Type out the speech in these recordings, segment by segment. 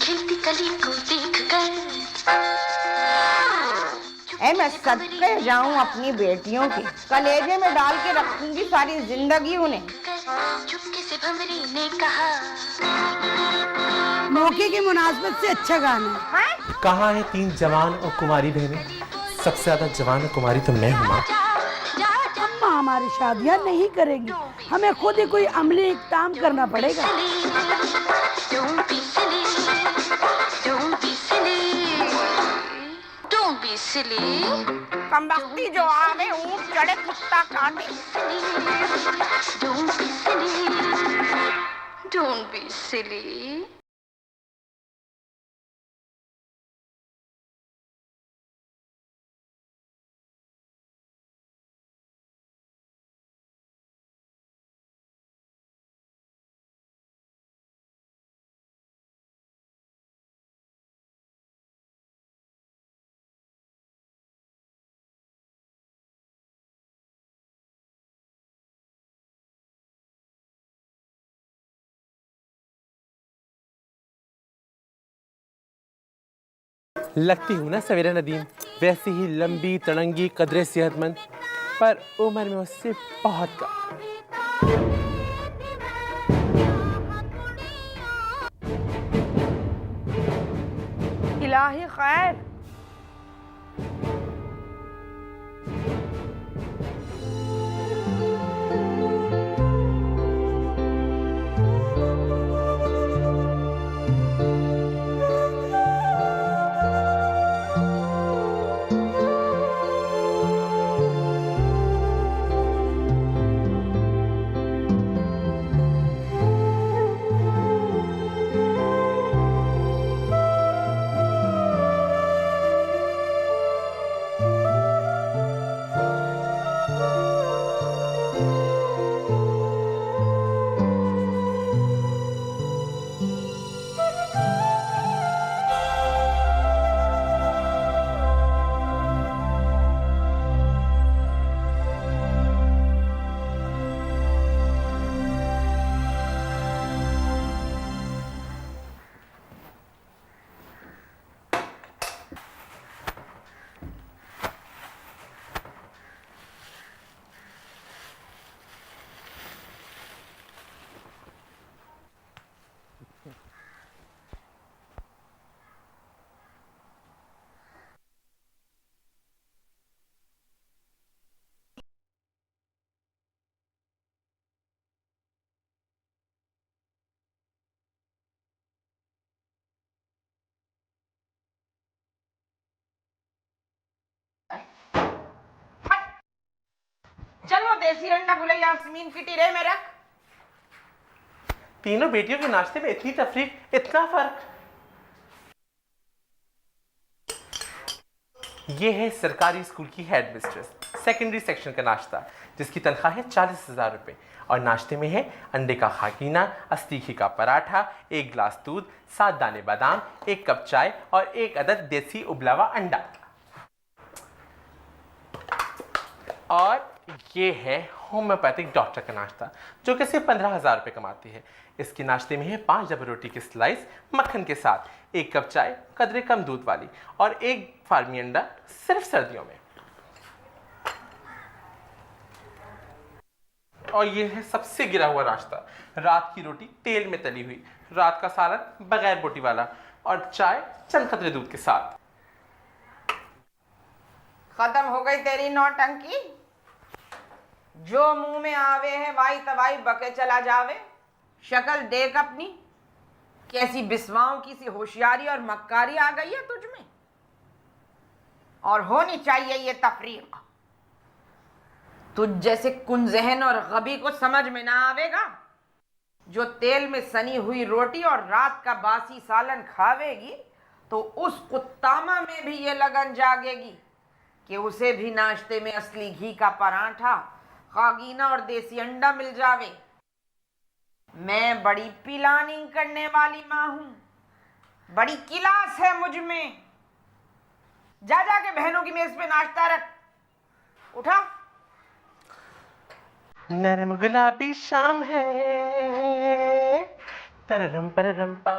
खिलती कली को देखकर मैं सदके जाऊं अपनी बेटियों के, कलेजे में डाल के रखूंगी सारी जिंदगी उन्हें। चुपके से भंवरी ने कहा, मौके की मुनासबत से अच्छा गाना है। कहाँ है 3 जवान और कुमारी बहनें? सबसे ज्यादा जवान और कुमारी तो मैं हूँ माँ। अम्मा हमारी शादियाँ नहीं करेगी, हमें खुद ही कोई अमली इक़दाम करना पड़ेगा। कमबख्ती जो आवे ऊंट चढ़े कुत्ता काटे। Don't be silly. लगती हूँ ना सवेरा नदीम, वैसी ही लंबी तड़ंगी कदरे सेहतमंद, पर उम्र में उससे बहुत कम। इलाही खैर। चलो देसी अंडा गुलाई यास्मीन की टिरे में रख। तीनों बेटियों के नाश्ते में इतनी तफरीक, इतना फर्क। ये है सरकारी स्कूल की हेड मिस्ट्रेस, सेकेंडरी सेक्शन का नाश्ता, जिसकी तनख्वाह है 40,000 रुपए। और नाश्ते में है अंडे का खाकीना, अस्तीखी का पराठा, 1 गिलास दूध, 7 दाने बादाम, 1 कप चाय और 1 अदद देसी उबला हुआ अंडा। और ये है होम्योपैथिक डॉक्टर का नाश्ता, जो कि सिर्फ 15,000 रुपये कमाती है। इसके नाश्ते में है 5 डबल रोटी की स्लाइस मक्खन के साथ, 1 कप चाय कदरे कम दूध वाली और 1 फार्मी अंडा सिर्फ सर्दियों में। और ये है सबसे गिरा हुआ नाश्ता, रात की रोटी तेल में तली हुई, रात का सालन बगैर बोटी वाला और चाय चंद कतरे दूध के साथ। खत्म हो गई तेरी नौटंकी। जो मुंह में आवे है वाई तवाई बके चला जावे। शक्ल देख अपनी, कैसी बिस्वाओं की सी होशियारी और मक्कारी आ गई है तुझ में। और होनी चाहिए ये तफरीक। तुझ जैसे कुंजहन और गबी को समझ में ना आवेगा, जो तेल में सनी हुई रोटी और रात का बासी सालन खावेगी, तो उस कुत्तामा में भी ये लगन जागेगी कि उसे भी नाश्ते में असली घी का पराठा, खागीना और देसी अंडा मिल जावे। मैं बड़ी प्लानिंग करने वाली माँ हूं, बड़ी क्लास है मुझ में। जा के बहनों की मेज पे नाश्ता रख। उठा। नरम गुलाबी शाम है, तररम पररम पा।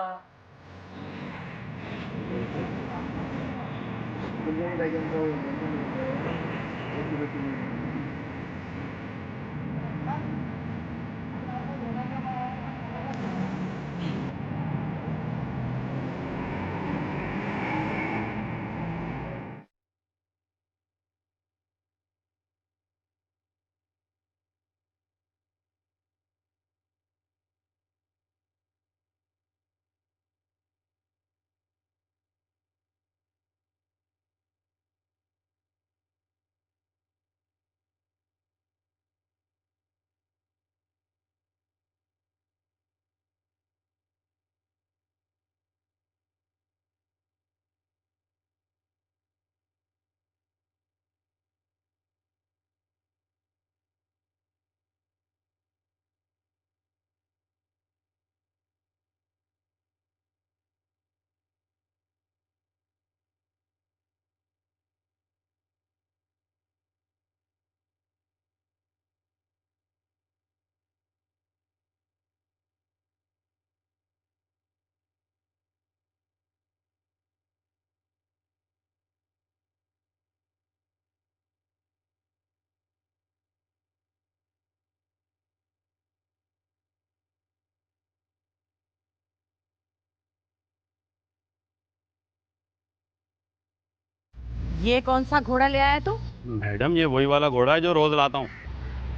ये कौन सा घोड़ा ले आया तू? मैडम ये वही वाला घोड़ा है जो रोज लाता हूँ।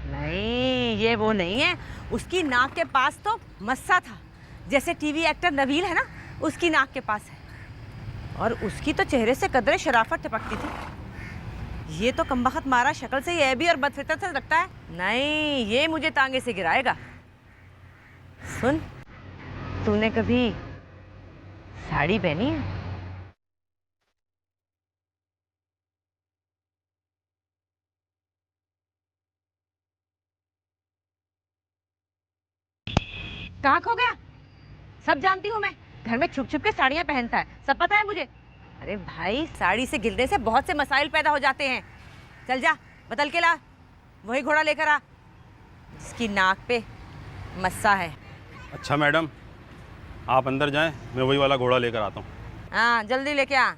नहीं, ये वो नहीं है। उसकी नाक के पास तो मस्सा था, जैसे टीवी एक्टर नबील है ना, उसकी नाक के पास है। और उसकी तो चेहरे से कदरे शराफत टपकती थी। ये तो कमबख्त मारा शक्ल से ही ऐबी और बदफितरत से लगता है। नहीं, ये मुझे तांगे से गिराएगा। सुन, तूने कभी साड़ी पहनी है? कहाँ खो गया? सब जानती हूँ मैं, घर में छुप छुप के साड़ियाँ पहनता है, सब पता है मुझे। अरे भाई, साड़ी से गिरने से बहुत से मसाइल पैदा हो जाते हैं। चल जा, बदल के ला, वही घोड़ा लेकर आ जिसकी नाक पे मस्सा है। अच्छा मैडम, आप अंदर जाएं, मैं वही वाला घोड़ा लेकर आता हूँ। हाँ, जल्दी लेके आ।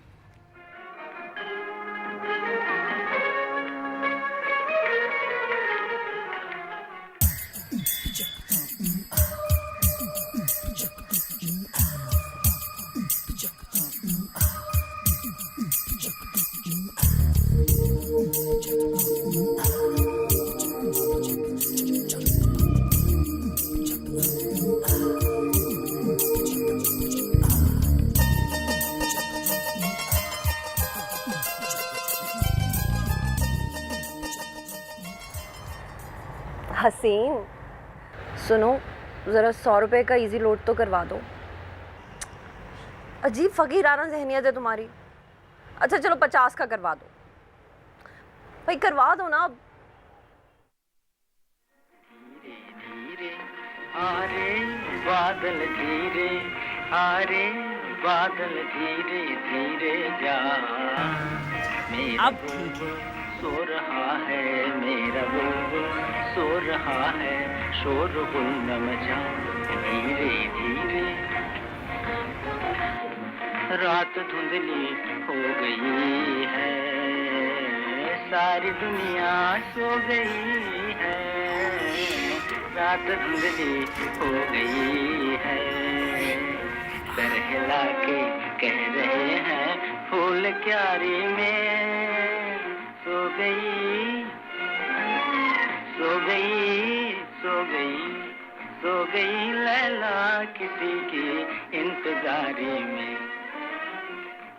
हसीन, सुनो, ज़रा 100 रुपए का इजी लोड तो करवा दो। अजीब फ़कीराना ज़हनियत है तुम्हारी। अच्छा चलो 50 का करवा दो भाई, करवा दो ना। आरे बादल धीरे, आरे बादल धीरे धीरे जा, अब ठीक है। सो रहा है मेरा बुलबुल, सो रहा है, शोरगुल न मचा धीरे धीरे। रात धुंधली हो गई है, सारी दुनिया सो गई है। रात धुंधली हो गई है, सर हिला के कह रहे हैं फूल क्यारी में सो गई, सो गई, सो गई, सो गई लैला किसी की इंतजारी में,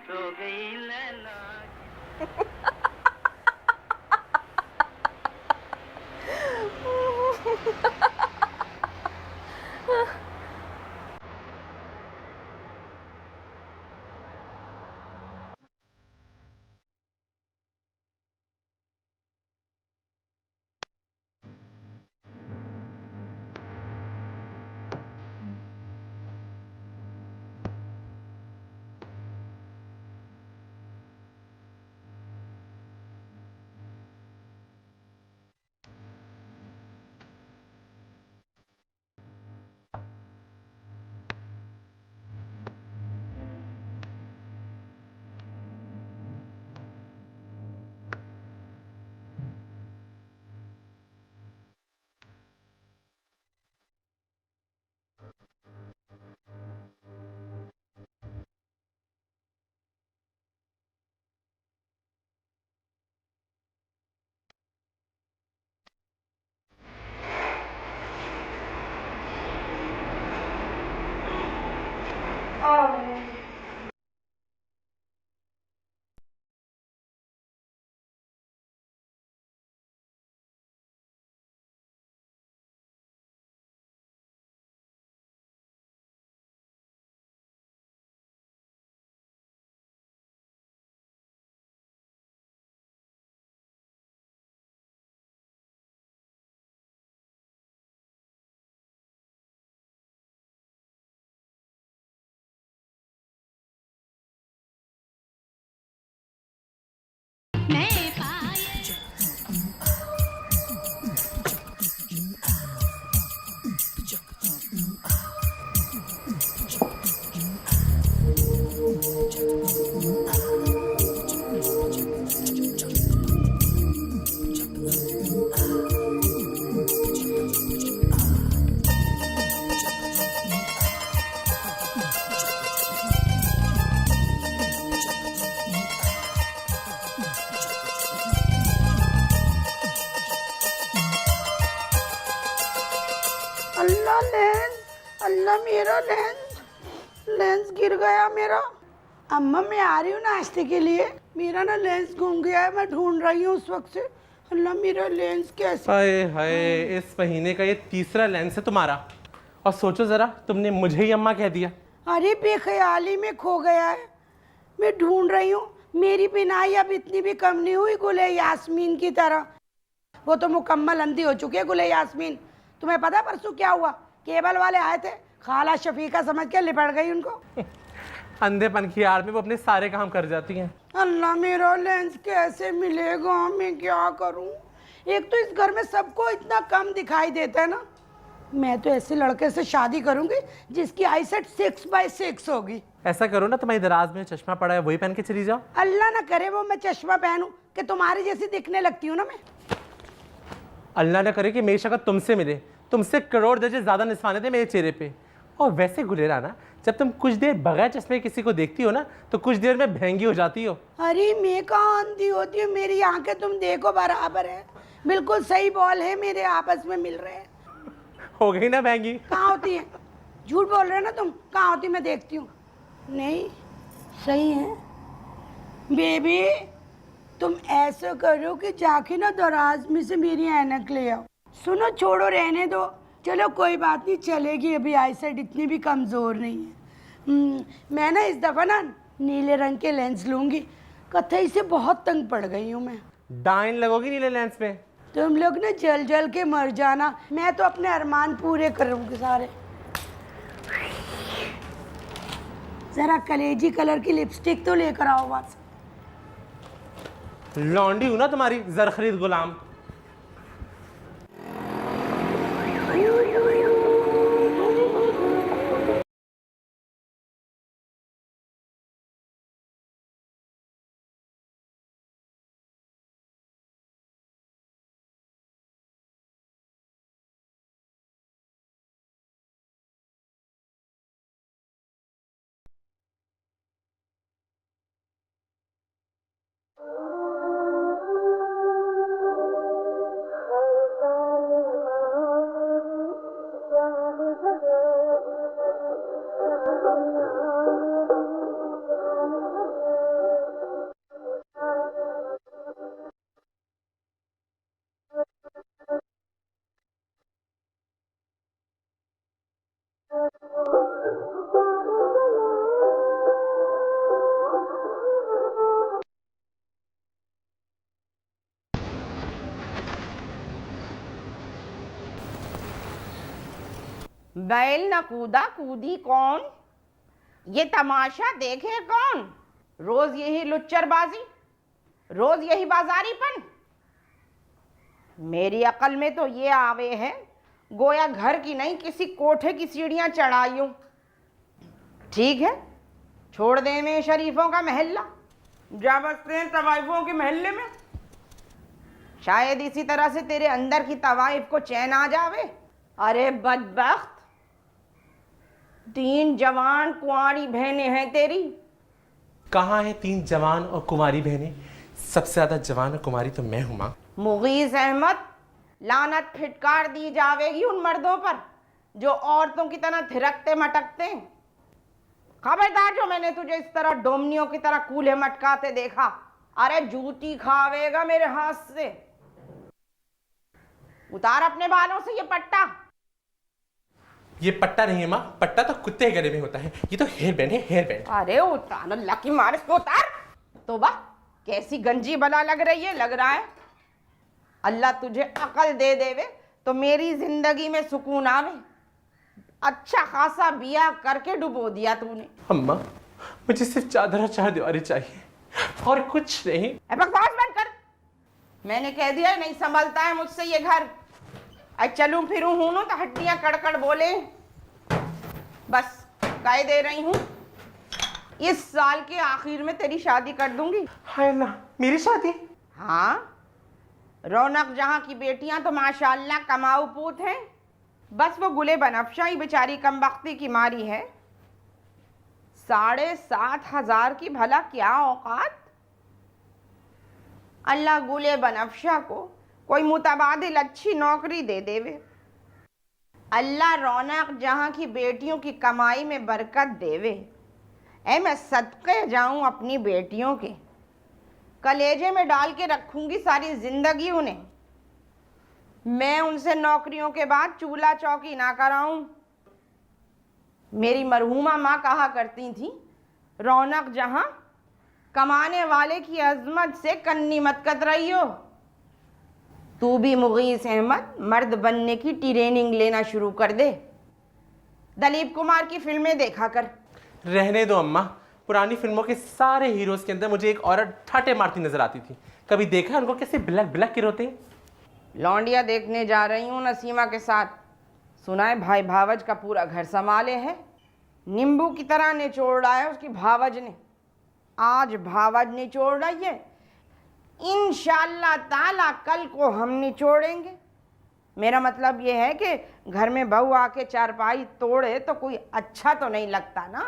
सो गई लैला। अल्लाह लेंस, अल्लाह मेरा लेंस, लेंस गिर गया मेरा। अम्मा मैं आ रही हूँ नाश्ते के लिए, मेरा ना लेंस घूम गया है, मैं ढूंढ रही हूँ उस वक्त से। अल्लाह मेरा लेंस कैसे। हाय हाय, इस महीने का ये तीसरा लेंस है तुम्हारा, और सोचो जरा तुमने मुझे ही अम्मा कह दिया। अरे बेख्याली में खो गया है, मैं ढूंढ रही हूँ। मेरी बिनाई अब इतनी भी कम नहीं हुई गुले यास्मीन की तरह, वो तो मुकम्मल अंधी हो चुकी है गुले यास्मीन। तुम्हें पता परसों क्या हुआ? केबल वाले आए थे, खाला शफीका समझ के लिपट गई उनको। अंधेपन की आड़ में वो अपने सारे काम कर जाती हैं। अल्लाह मेरा लेंस कैसे मिलेगा, मैं क्या करूं? एक तो इस घर में सबको इतना कम दिखाई देता है ना, मैं तो ऐसे लड़के से शादी करूंगी जिसकी आईसेट 6/6 होगी। ऐसा करो ना, तुम्हारी दराज में चश्मा पड़ा है, वही पहन के चली जाओ। अल्लाह ना करे वो मैं चश्मा पहनूं कि तुम्हारी जैसी दिखने लगती हूँ ना मैं। अल्लाह ना करे कि मेरी शक्ल तुमसे मिले, तुमसे करोड़ दर्जे ज्यादा निशाने थे मेरे चेहरे पे। और वैसे गुलेरा ना, जब तुम कुछ देर बगैर चश्मे किसी को देखती हो ना, तो कुछ देर में भैंगी हो जाती हो। अरे मैं कहाँ अंधी होती हूँ, मेरी आंखें तुम देखो बराबर है, बिल्कुल सही बॉल है मेरे, आपस में मिल रहे हैं। हो गई ना भैंगी। कहाँ होती है? झूठ बोल रहे हो ना तुम, कहाँ होती? मैं देखती हूँ। नहीं सही है बेबी, तुम ऐसा करो कि जाके ना दराज में से मेरी ऐनक ले आओ। सुनो छोड़ो रहने दो, चलो कोई बात नहीं, चलेगी, अभी आईसाइट इतनी भी कमज़ोर नहीं है। मैं ना इस दफ़ा ना नीले रंग के लेंस लूँगी, कथई से बहुत तंग पड़ गई हूँ मैं। डाइन लगोगी नीले लेंस में। तुम लोग ना जल जल के मर जाना, मैं तो अपने अरमान पूरे करूँगी सारे। ज़रा कलेजी कलर की लिपस्टिक तो लेकर आओ वहाँ से। लौंडी हूं ना तुम्हारी जर खरीद गुलाम। बैल न कूदा कूदी कौन, ये तमाशा देखे कौन? रोज यही लुच्चरबाजी, रोज यही बाजारीपन। मेरी अकल में तो ये आवे है गोया घर की नहीं किसी कोठे की सीढ़ियां चढ़ाई हूं। ठीक है, छोड़ दे में शरीफों का महल्ला, जा बसते हैं तवाइफों के महल्ले में। शायद इसी तरह से तेरे अंदर की तवाइफ को चैन आ जावे। अरे बदबख्त, 3 जवान कुंवारी बहनें हैं तेरी। कहाँ है 3 जवान और कुमारी बहनें? सबसे ज्यादा जवान और कुमारी तो मैं हूं माँ। मुगीज अहमद, लानत फिटकार दी जावेगी उन मर्दों पर जो औरतों की तरह थिरकते मटकते हैं। खबरदार जो मैंने तुझे इस तरह डोमनियों की तरह कूल्हे मटकाते देखा, अरे जूती खावेगा मेरे हाथ से। उतार अपने बालों से ये पट्टा। ये पट्टा नहीं है माँ, पट्टा तो कुत्ते के गले में होता है, ये तो हेयर बैंड है, हेयर बैंड। अरे उतार, अल्लाह की मार इसको उतार। तो वाह, कैसी गंजी बला लग रही है, लग रहा है। अल्लाह तुझे अकल दे देवे तो मेरी जिंदगी में सुकून आवे। अच्छा खासा बिया करके डुबो दिया तूने। अम्मा, मुझे सिर्फ चादर और चार दीवारी चाहिए और कुछ नहीं। बकवास बंद कर। मैंने कह दिया नहीं संभलता है मुझसे ये घर। आज चलूं फिरूं हूं ना तो हड्डियां कड़कड़ बोले। बस कह दे रही हूं, इस साल के आखिर में तेरी शादी कर दूंगी। हाय अल्लाह, मेरी शादी? हाँ, रौनक जहां की बेटियां तो माशाल्लाह कमाऊ पूत हैं, बस वो गुले बनफशा ही बेचारी कमबख्ती की मारी है। 7,500 की भला क्या औकात। अल्लाह गुले बनफशा को कोई मुतबादिल अच्छी नौकरी दे देवे। अल्लाह रौनक जहां की बेटियों की कमाई में बरकत देवे। ऐ मैं सदके जाऊं अपनी बेटियों के, कलेजे में डाल के रखूंगी सारी जिंदगी उन्हें। मैं उनसे नौकरियों के बाद चूल्हा चौकी ना कराऊं। मेरी मरहूमा माँ कहा करती थी, रौनक जहां कमाने वाले की अजमत से कन्नी मत कतराई हो। तू भी मुगीस अहमद मर्द बनने की ट्रेनिंग लेना शुरू कर दे। दलीप कुमार की फिल्में देखा कर। रहने दो अम्मा, पुरानी फिल्मों के सारे हीरोज के अंदर मुझे एक औरत ठाटे मारती नजर आती थी। कभी देखा उनको कैसे बिलक बिलक के रोते हैं? लौंडिया देखने जा रही हूँ नसीमा के साथ। सुना है भाई भावज का पूरा घर संभाले है। नींबू की तरह निचोड़ रहा है उसकी भावज ने। आज भावज निचोड़ रही है, इंशाअल्लाह ताला कल को हम निचोड़ेंगे। मेरा मतलब ये है कि घर में बहू आके चारपाई तोड़े तो कोई अच्छा तो नहीं लगता ना।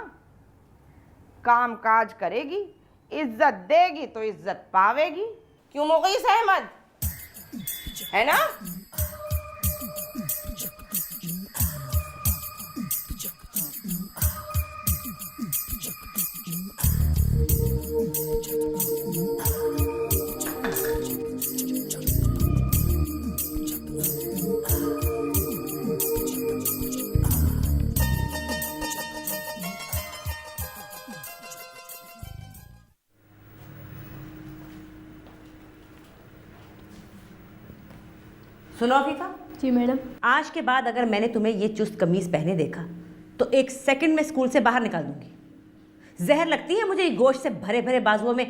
काम काज करेगी, इज्जत देगी तो इज्जत पावेगी। क्यों मुगीस अहमद, है ना? सुनो अफीफा। जी मैडम। आज के बाद अगर मैंने तुम्हें ये चुस्त कमीज पहने देखा तो 1 सेकंड में स्कूल से बाहर निकाल दूंगी। जहर लगती है मुझे ये गोश्त से भरे भरे बाजुओं में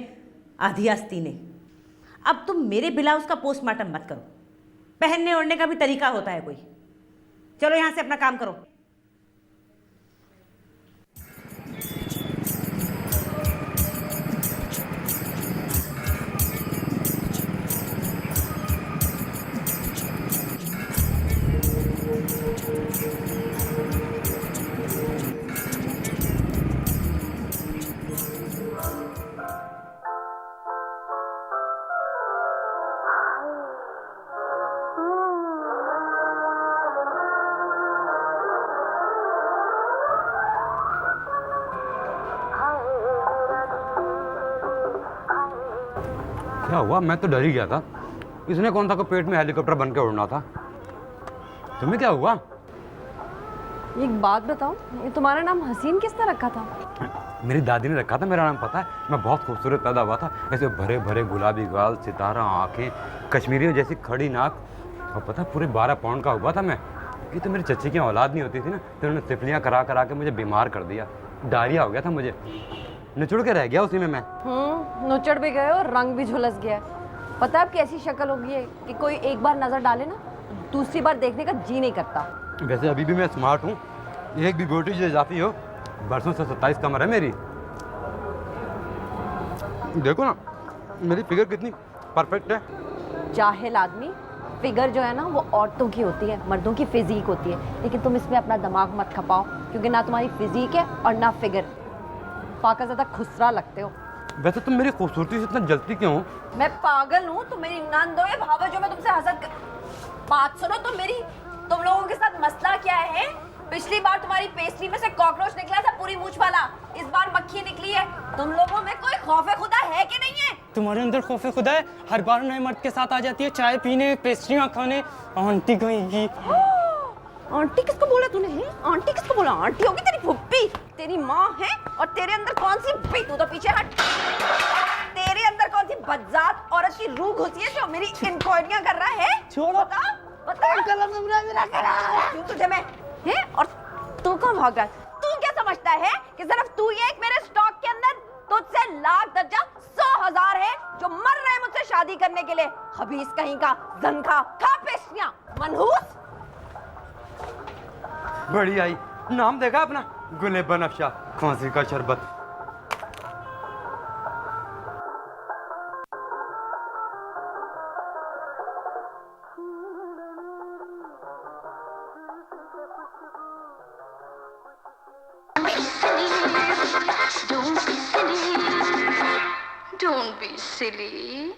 आधी आस्तीनें। अब तुम मेरे ब्लाउज का पोस्टमार्टम मत करो। पहनने ओढ़ने का भी तरीका होता है कोई। चलो यहां से अपना काम करो। क्या हुआ? मैं तो डर ही गया था। इसने कौन था को पेट में हेलीकॉप्टर बन के उड़ना था। तुम्हें क्या हुआ? एक बात बताओ, ये तुम्हारा नाम हसीन किसने रखा था? मेरी दादी ने रखा था। मेरा नाम पता है? मैं बहुत खूबसूरत पैदा हुआ था। ऐसे भरे भरे गुलाबी गाल, सितारा आंखें, कश्मीरियों जैसी खड़ी नाक, और पता पूरे 12 पाउंड का हुआ था मैं। ये तो मेरी चच्ची की औलाद नहीं होती थी ना, तो उन्होंने तिफलियाँ करा करा के मुझे बीमार कर दिया। डायरिया हो गया था मुझे, निचुड़ के रह गया उसी में मैं। नुचड़ भी गए और रंग भी झुलस गया। पता है आपकी ऐसी शक्ल होगी है कि कोई एक बार नजर डाले ना दूसरी बार देखने का जी नहीं करता। वैसे अभी भी मैं स्मार्ट हूँ। एक भी ब्यूटी जो इजाफी हो, बरसों से 27 कमर है मेरी। देखो ना मेरी फिगर कितनी परफेक्ट है। जाहिल आदमी, फिगर जो है ना वो औरतों की होती है, मर्दों की फिजिक होती है। लेकिन तुम इसमें अपना दिमाग मत खपाओ, क्योंकि ना तुम्हारी फिजिक है और ना फिगर। पाका ज़्यादा खुसरा लगते हो। वैसे तुम मेरी खूबसूरती से इतना जलती क्यों? मैं पागल हूँ? तुम मेरी नंद हो या भावा जो मैं तुमसे हसद बात सुनो। तुम लोगों के साथ मसला क्या है? पिछली बार तुम्हारी पेस्ट्री में से कॉकरोच निकला था पूरी मूंछ वाला, इस बार मक्खी निकली है। तुम लोगों में कोई खौफे खुदा है कि नहीं है? तुम्हारे अंदर खौफे खुदा है। हर बार नए मर्द के साथ आ जाती है, चाय पीने, पेस्ट्रियाँ खाने। आंटी कहेगी। आंटी किसको बोला तूने? है आंटी किसको बोला? आंटी होगी तेरी फुप्पी, तेरी माँ है। और तेरे अंदर कौन सी तू तो पीछे हट। तेरे अंदर कौन सी बदजात औरत की रूह घुसी है जो मेरी इंक्वायरियां कर रहा है? छोड़ो। बता क्यों तुझे मैं है? और तू कौन भाग रहा है? तू क्या समझता है कि सिर्फ तू ही एक मेरे स्टॉक के अंदर तुझसे लाख दर्जा 100,000 है जो मर रहे मुझसे शादी शादी करने के लिए। खबीस कहीं का, जंखा, खा पेस्ट्रियां, मनहूस। बड़ी आई, नाम देखा अपना, गुले बनफ्शा, खांसी का शरबत। Don't be silly.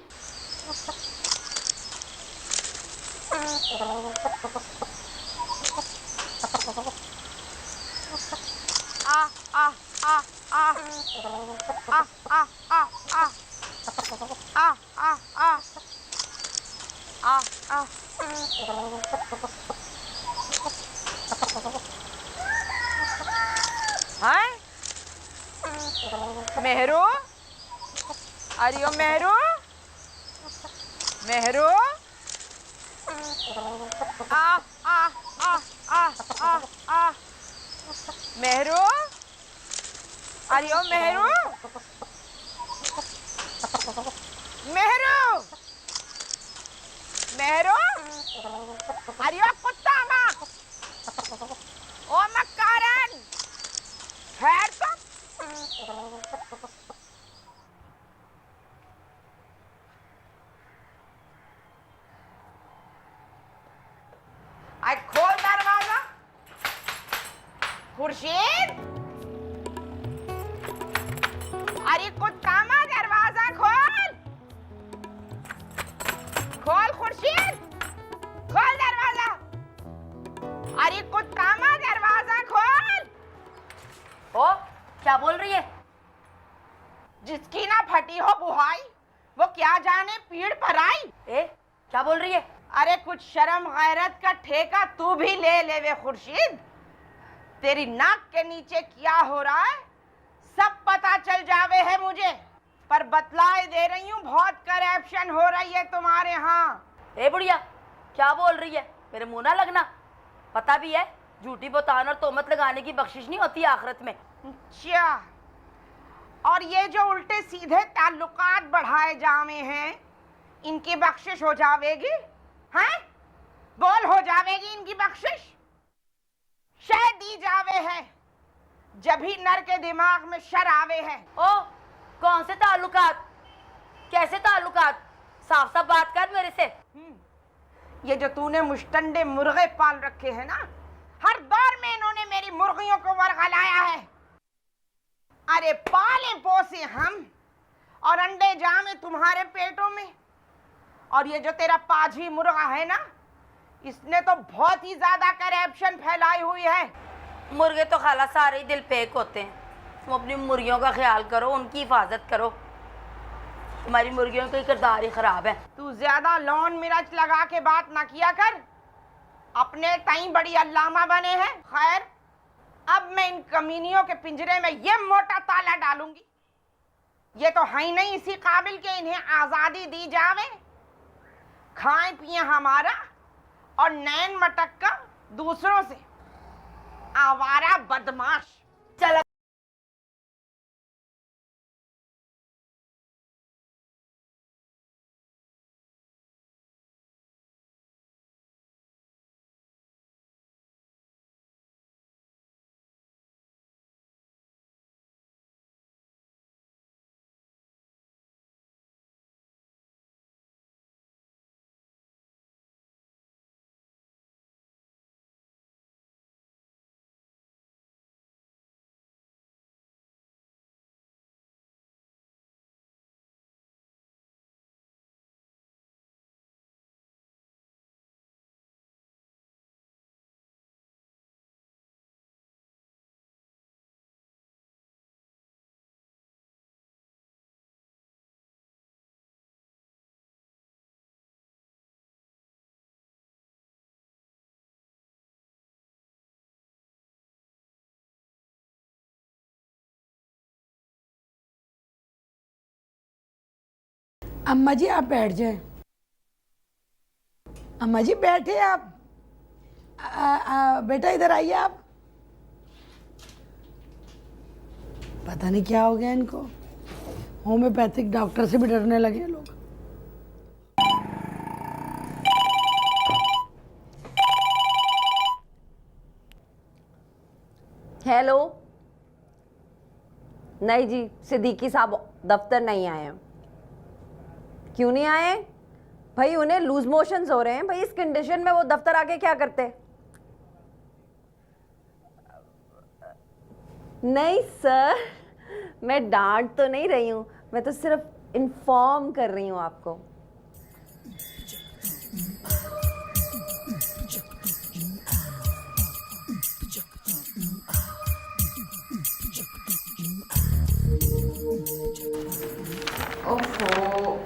मेहरू, अरे ओ मेहरू, मेहरू, आ आ आ आ आ आ मेहरू, अरे ओ मेहरू, मेहरू, मेहरू, अरे ओ कुत्ता माँ, ओ मक्कारन, खैर तो आज खोल दरवाजा। खुर्शीद, अरे कुत्ता माँ दरवाजा खोल, खोल खुर्शीद, खोल दरवाजा। अरे कुत्ता माँ दरवाजा खोल। ओ, क्या बोल रही है? जिसकी ना फटी हो बुहाई, वो क्या जाने पीड़ पर आई। क्या बोल रही है? अरे कुछ शर्म गैरत का ठेका तू भी ले वे खुर्शीद। तेरी नाक के नीचे क्या हो रहा है सब पता चल जावे है मुझे, पर बतलाए दे रही हूँ, बहुत करप्शन हो रही है तुम्हारे यहाँ। बुढ़िया, क्या बोल रही है? मेरे मुंह ना लगना। पता भी है झूठी बहतान और तोहमत लगाने की बख्शिश नहीं होती आखिरत में। अच्छा, और ये जो उल्टे सीधे ताल्लुकात बढ़ाए जावे हैं, इनकी बख्शिश हो जावेगी? हैं? बोल, हो जावेगी इनकी बख्शिश? शह दी जावे है जब ही नर के दिमाग में शर आवे है। ओ, कौन से ताल्लुकात? कैसे ताल्लुकात? साफ साफ बात कर मेरे से। ये जो तूने मुश्तंडे मुर्गे पाल रखे हैं ना, हर दौर में इन्होंने मेरी मुर्गियों को वर्गलाया है। अरे पाले पोसे हम और अंडे जामे तुम्हारे पेटों में। और ये जो तेरा पाजी मुर्गा है ना, इसने तो बहुत ही ज्यादा करप्शन फैलाई हुई है। मुर्गे तो खाला सारे ही दिल फेक होते हैं। तुम अपनी मुर्गियों का ख्याल करो, उनकी हिफाजत करो। तुम्हारी मुर्गियों का किरदार ही खराब है। तू ज्यादा लौन मिर्च लगा के बात ना किया कर, अपने टाइम बड़ी अल्लामा बने हैं। खैर, अब मैं इन कमीनियों के पिंजरे में ये मोटा ताला डालूंगी। ये तो है ही नहीं इसी काबिल के इन्हें आजादी दी जावे, खाएं पिए हमारा और नैन मटक्का दूसरों से। आवारा बदमाश। चल अम्मा जी आप बैठ जाएं। अम्मा जी बैठे आप। बेटा इधर आइए आप। पता नहीं क्या हो गया इनको, होम्योपैथिक डॉक्टर से भी डरने लगे लोग। हेलो। नहीं जी, सिद्दीकी साहब दफ्तर नहीं आए हैं। क्यों नहीं आए भाई? उन्हें लूज मोशंस हो रहे हैं भाई। इस कंडीशन में वो दफ्तर आके क्या करते? नहीं सर, मैं डांट तो नहीं रही हूँ, मैं तो सिर्फ इन्फॉर्म कर रही हूँ आपको। ओहो,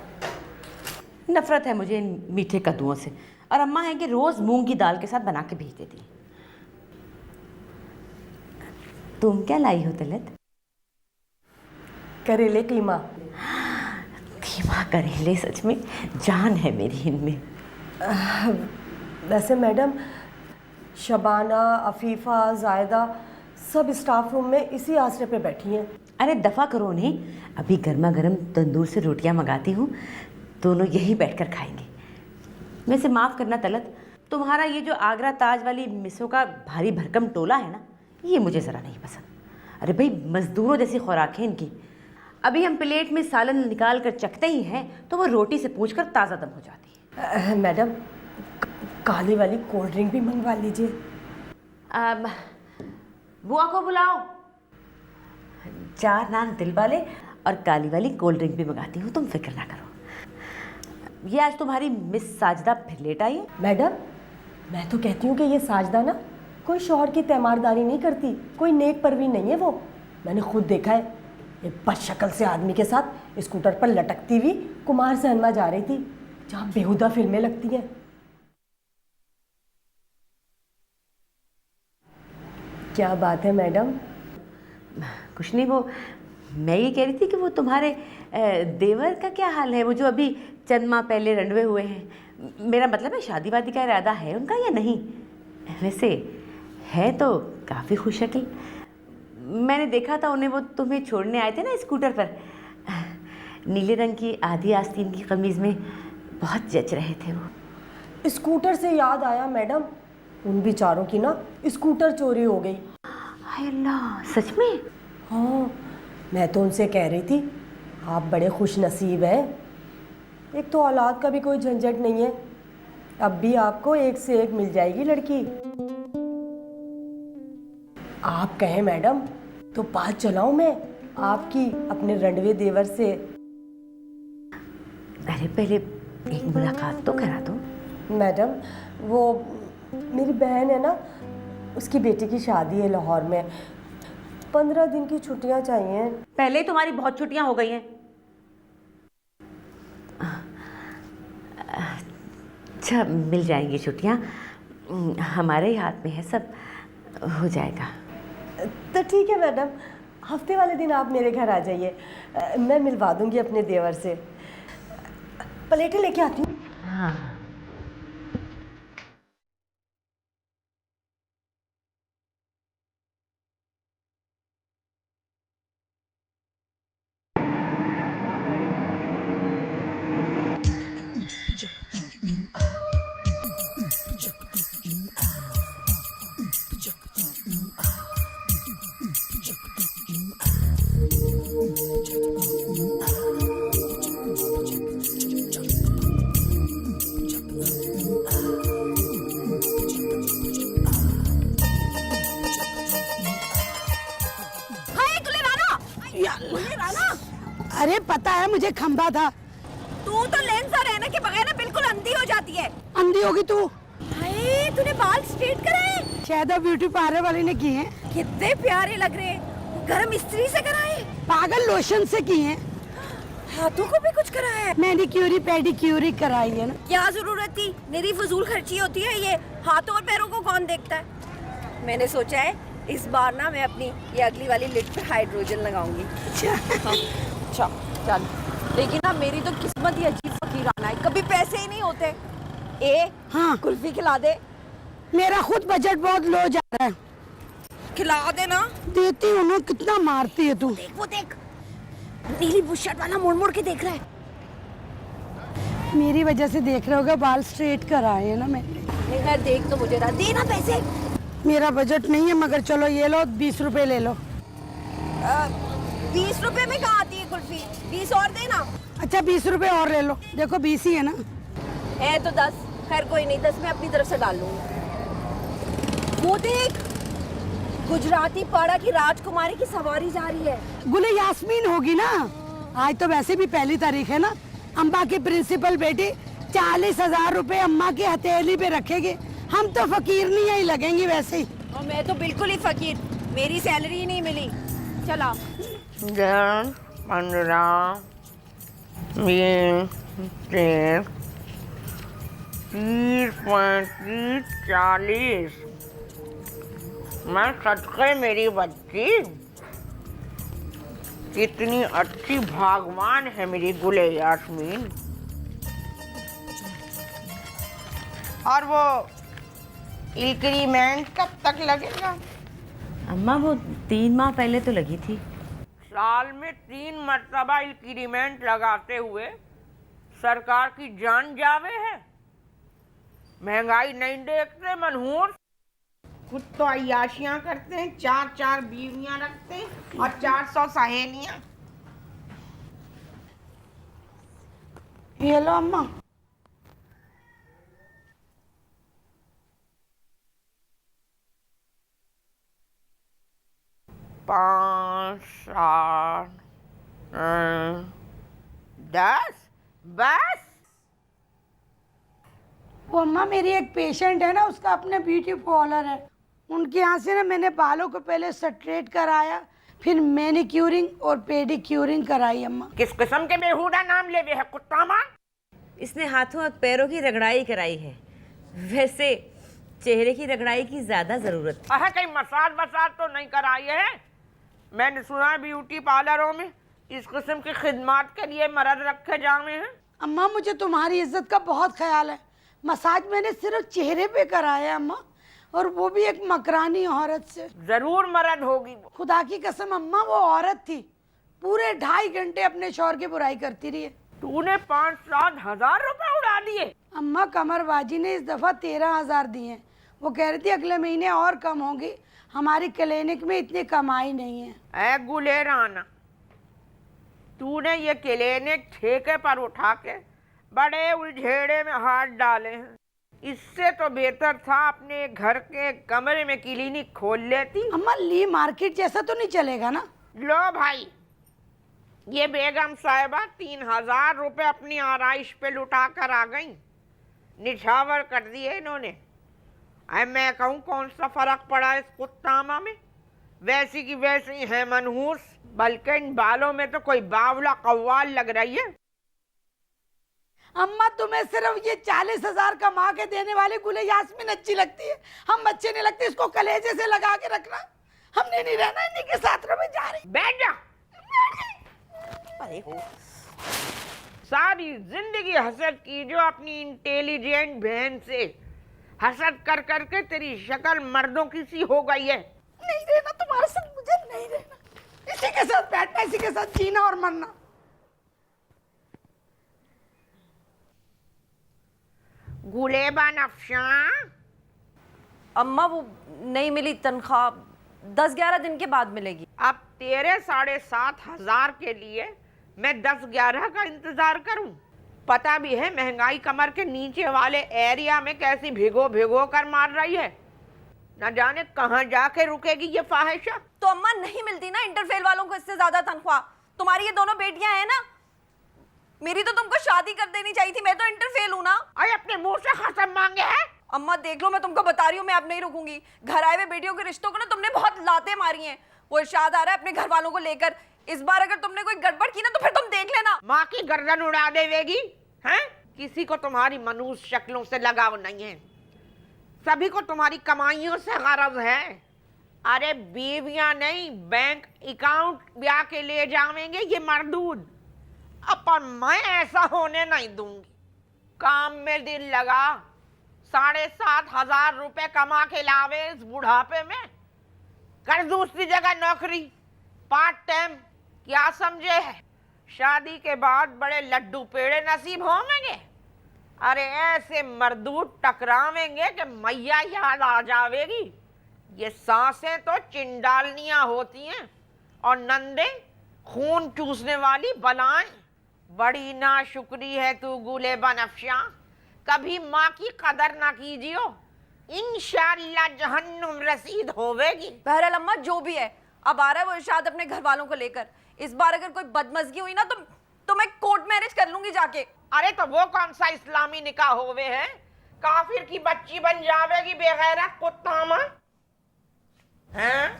नफरत है मुझे इन मीठे कद्दुओं से। और अम्मा है कि रोज मूंग की दाल के साथ बना के भेज देती। तुम क्या लाई हो तिलक? करेले कीमा। कीमा करेले, सच में जान है मेरी इनमें। वैसे मैडम, शबाना, अफीफ़ा, जायदा सब स्टाफ रूम में इसी आसरे पे बैठी हैं। अरे दफ़ा करो उन्हें, अभी गर्मा गर्म तंदूर से रोटियां मंगाती हूँ, दोनों यहीं बैठकर खाएंगे। वैसे माफ़ करना तलत, तुम्हारा ये जो आगरा ताज वाली मिसों का भारी भरकम टोला है ना, ये मुझे ज़रा नहीं पसंद। अरे भाई, मज़दूरों जैसी खुराक है इनकी। अभी हम प्लेट में सालन निकाल कर चखते ही हैं तो वो रोटी से पूछ कर ताज़ा दम हो जाती है। मैडम, काली वाली कोल्ड ड्रिंक भी मंगवा लीजिए। बुआ को बुलाओ, 4 नान दिल वाले और काली वाली कोल्ड ड्रिंक भी मंगाती हूँ, तुम फिक्र ना करो। ये आज तुम्हारी मिस साजदा फिर लेट आई है। मैडम, मैं तो कहती हूँ कि ये साजदा ना कोई शौहर की तैमारदारी नहीं करती, कोई नेक परवीन नहीं है वो। मैंने खुद देखा है, एक बदशक्ल से आदमी के साथ स्कूटर पर लटकती हुई कुमार सिनेमा जा रही थी, जहाँ बेहुदा फिल्में लगती हैं। क्या बात है मैडम? कुछ नहीं, वो मैं ये कह रही थी कि वो तुम्हारे देवर का क्या हाल है, वो जो अभी चंद माह पहले रंडवे हुए हैं। मेरा मतलब है, शादी वादी का इरादा है उनका या नहीं? वैसे है तो काफ़ी खुशशक्ल। मैंने देखा था उन्हें, वो तुम्हें छोड़ने आए थे ना स्कूटर पर, नीले रंग की आधी आस्तीन की कमीज़ में बहुत जच रहे थे वो। स्कूटर से याद आया मैडम, उन बेचारों की ना स्कूटर चोरी हो गई। हाय अल्लाह, सच में? हाँ, मैं तो उनसे कह रही थी, आप बड़े खुश नसीब हैं, एक तो औलाद का भी कोई झंझट नहीं है, अब भी आपको एक से एक मिल जाएगी लड़की। आप कहें मैडम तो बात चलाऊं मैं आपकी अपने रंडवे देवर से? अरे पहले एक मुलाकात तो करा दो। मैडम, वो मेरी बहन है ना, उसकी बेटी की शादी है लाहौर में, 15 दिन की छुट्टियां चाहिए। पहले ही तुम्हारी बहुत छुट्टियां हो गई हैं। अच्छा, मिल जाएंगी छुट्टियां, हमारे ही हाथ में है, सब हो जाएगा। तो ठीक है मैडम, हफ्ते वाले दिन आप मेरे घर आ जाइए, मैं मिलवा दूंगी अपने देवर से। प्लेटें लेके आती हूँ। हाँ। अरे पता है मुझे, खंबा था। तू तो लेंसर है ना कि बगैर ना बिल्कुल अंधी हो जाती है। अंधी होगी तू? हाय, तूने बाल स्ट्रेट कराए? शायद ब्यूटी पार्लर वाले ने किए हैं। कितने प्यारे लग रहे हैं। गरम इस्त्री से कराए? पागल, लोशन से किए हैं। हाथों को भी कुछ कराया है? मैनिक्योरी पेडिक्योरी कराई है ना। क्या जरूरत थी, मेरी फजूल खर्ची होती है ये, हाथों और पैरों को कौन देखता है। मैंने सोचा है इस बार ना मैं अपनी ये अगली वाली लिड पे हाइड्रोजन लगाऊंगी। अच्छा चल, लेकिन ना मेरी तो किस्मत ही अजीब फकीराना है, कभी पैसे ही नहीं होते। हाँ, कुल्फी खिला दे। मेरा खुद बजट बहुत लो जा रहा है। खिला दे ना। देती हूँ ना, कितना मारती है तू। देख वो देख, नीली बुशर्ट वाला मुड़ मुड़ के देख रहा है। मेरी वजह से देख रहे होगा, बाल स्ट्रेट कराए हैं ना मैंने। खैर देख तो मुझे रहा, दे ना पैसे। मेरा बजट नहीं है, मगर चलो ये लो 20 रुपए ले लो। 20 रुपए में कहाँ आती है कुल्फी? 20 और देना। अच्छा 20 रुपए और ले लो, देखो 20 ही है ना। है तो 10। खैर कोई नहीं, 10 मैं अपनी तरफ से डाल लूंगी। वो देख, गुजराती पाड़ा की राजकुमारी की सवारी जा रही है। गुले यास्मीन होगी ना। आज तो वैसे भी पहली तारीख है ना। अम्मा की प्रिंसिपल बेटी 40,000 रुपए अम्मा की हथेली पे रखेगी। हम तो फकीर नहीं ही लगेंगी वैसे ही। और मैं तो बिल्कुल ही फकीर, मेरी सैलरी ही नहीं मिली। चला 10, 15, 20, 30, 35, 40। मैं सदके मेरी बच्ची, कितनी अच्छी भगवान है मेरी गुले यास्मीन। और वो इंक्रीमेंट कब तक लगेगा? अम्मा वो 3 माह पहले तो लगी थी। साल में 3 मरतबा इंक्रीमेंट लगाते हुए सरकार की जान जावे है। महंगाई नहीं देखते मनहूस, खुद तो अय्याशियां करते हैं, 4-4 बीवियां रखते हैं और 400 सहेलियां। ये लो अम्मा। पाँच, 7, 10 बस। वो अम्मा मेरी एक पेशेंट है ना, उसका अपने ब्यूटी पार्लर है। उनके यहाँ से ना मैंने बालों को पहले स्ट्रेट कराया, फिर मैनिक्यूरिंग और पेडिक्यूरिंग कराई अम्मा। किस किस्म के बेहुदा नाम ले वे है कुत्ता मां? इसने हाथों और पैरों की रगड़ाई कराई है। वैसे चेहरे की रगड़ाई की ज्यादा जरूरत है। अरे कहीं मसाज वसाज तो नहीं कराई है? मैंने सुना है ब्यूटी पार्लरों में इस किस्म की खिदमत के लिए मर्द रखे जावे हैं। अम्मा मुझे तुम्हारी इज्जत का बहुत ख्याल है। मसाज मैंने सिर्फ चेहरे पे कराया अम्मा, और वो भी एक मकरानी औरत से। जरूर मर्द होगी वो। खुदा की कसम अम्मा वो औरत थी, पूरे 2.5 घंटे अपने शौहर की बुराई करती रही है। तूने 5-7 हजार रुपए उड़ा दिए। अम्मा कमरबाजी ने इस दफा 13,000 दिए। वो कह रही थी अगले महीने और कम होगी, हमारी क्लिनिक में इतनी कमाई नहीं है। ऐ गुले राना, तूने ये क्लिनिक ठेके पर उठा के बड़े उलझेड़े में हाथ डाले हैं। इससे तो बेहतर था अपने घर के कमरे में क्लिनिक खोल लेती। अम्मा ली मार्केट जैसा तो नहीं चलेगा ना। लो भाई, ये बेगम साहिबा 3,000 रुपए अपनी आराइश पे लुटा कर आ गई। निछावर कर दिए इन्होंने। अब मैं कहूँ कौन सा फर्क पड़ा इस कुत्तामा में? वैसी की वैसी है मनहूस, बल्कि इन बालों में तो कोई बावला कव्वाल लग रही है। अम्मा तुम्हें सिर्फ ये 40,000 कमा के देने वाली गुले यास्मीन अच्छी लगती है, हम अच्छे नहीं लगते। इसको कलेजे से लगा के रखना, हमने नहीं रहना इन्हीं के साथ। में जा रही बैठ जा। सारी जिंदगी हसद की जो अपनी इंटेलिजेंट बहन से, हसद कर करके तेरी शक्ल मर्दों की सी हो गई है। नहीं रहना तुम्हारे साथ, मुझे नहीं रहना। इसी के साथ बैठना, इसी के साथ जीना और मरना। गुलेबा नफ्शा, अम्मा वो नहीं मिली तनख्वाह, 10-11 दिन के बाद मिलेगी। अब तेरे 7,500 के लिए मैं 10-11 का इंतजार करूं? पता भी है महंगाई कमर के नीचे वाले एरिया में कैसी भिगो भिगो कर मार रही है। न जाने कहां जाके रुकेगी ये फाहिशा। तो अम्मा नहीं मिलती ना इंटरफेल वालों को इससे ज्यादा तनख्वाह। तुम्हारी ये दोनों बेटियां हैं ना, मेरी तो तुमको शादी कर देनी चाहिए थी। मैं तो इंटरफेल हूँ ना। अरे अपने मुंह से कसम मांगे है। अम्मा देख लो, मैं तुमको बता रही हूँ, मैं अब नहीं रुकूंगी। घर आए हुए बेटियों के रिश्तों को ना तुमने बहुत लातें मारी हैं। वो इरशाद आ रहा है अपने घर वालों को लेकर। इस बार अगर तुमने कोई गड़बड़ की ना तो फिर तुम देख लेना। माँ की गर्दन उड़ा देवेगी हैं? किसी को तुम्हारी मनूस शक्लों से लगाव नहीं है, सभी को तुम्हारी कमाइयों से गरज है। अरे बीवियां नहीं, बैंक अकाउंट ब्याह के ले जावेंगे ये मरदूद। अपन मैं ऐसा होने नहीं दूंगी। काम में दिल लगा, 7,500 रुपए कमा के लावे इस बुढ़ापे में, कर दूसरी जगह नौकरी पार्ट टाइम। क्या समझे है? शादी के बाद बड़े लड्डू पेड़े नसीब होंगे। अरे ऐसे मरदूद टकरावेंगे कि मैया याद आ जावेगी। ये सासें तो चिंडालनियां होती हैं और नंदे खून चूसने वाली बलाएं। बड़ी नाशुक्री है तू गुले बनफ्शा, कभी माँ की कदर ना कीजियो, इंशाअल्लाह जहन्नुम रसीद होवेगी। बहरहाल अम्मा जो भी है, अब आ रहा है वो इरशाद अपने घर वालों को लेकर। इस बार अगर कोई बदमजगी हुई ना तो मैं कोर्ट मैरिज कर लूंगी जाके। अरे तो वो कौन सा इस्लामी निकाह होवे है? काफिर की बच्ची बन जावेगी बेगैरत कुत्ता माँ। हैं?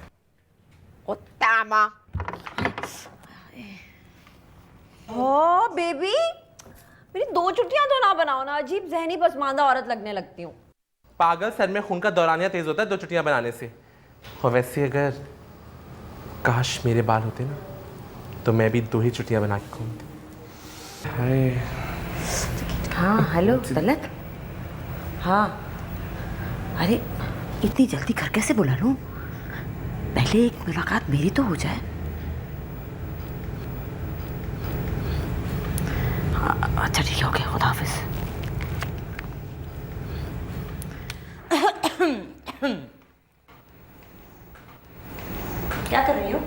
कुत्ता माँ। हो बेबी, मेरी 2 छुट्टियां तो ना बनाओ ना, अजीब जहनी पसमानदा औरत लगने लगती हूँ। पागल, सर में खून का दौरानिया तेज होता है 2 छुट्टियां बनाने से। और वैसे अगर काश मेरे बाल होते ना तो मैं भी 2 ही छुट्टियां बना के घूमती। हाँ हेलो तलत। हाँ अरे इतनी जल्दी घर कैसे बुला लूँ? पहले एक मुलाकात मेरी तो हो जाए। अच्छा ठीक है, ओके, खुदा हाफिज। क्या कर रही हो?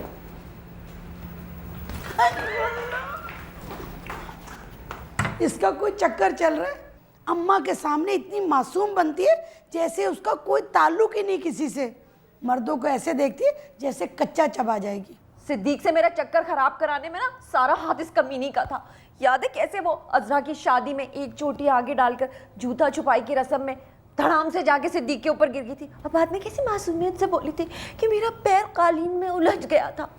इसका कोई चक्कर चल रहा है। अम्मा के सामने इतनी मासूम बनती है जैसे उसका कोई ताल्लुक ही नहीं किसी से। मर्दों को ऐसे देखती है जैसे कच्चा चबा जाएगी। सिद्दीक से मेरा चक्कर खराब कराने में ना सारा हाथ इस कमीनी का था। याद है कैसे वो अजरा की शादी में एक चोटी आगे डालकर जूता छुपाई की रस्म में धड़ाम से जाके सिद्दीक के ऊपर गिर गई थी और बाद में कैसी मासूमियत से बोली थी कि मेरा पैर कालीन में उलझ गया था।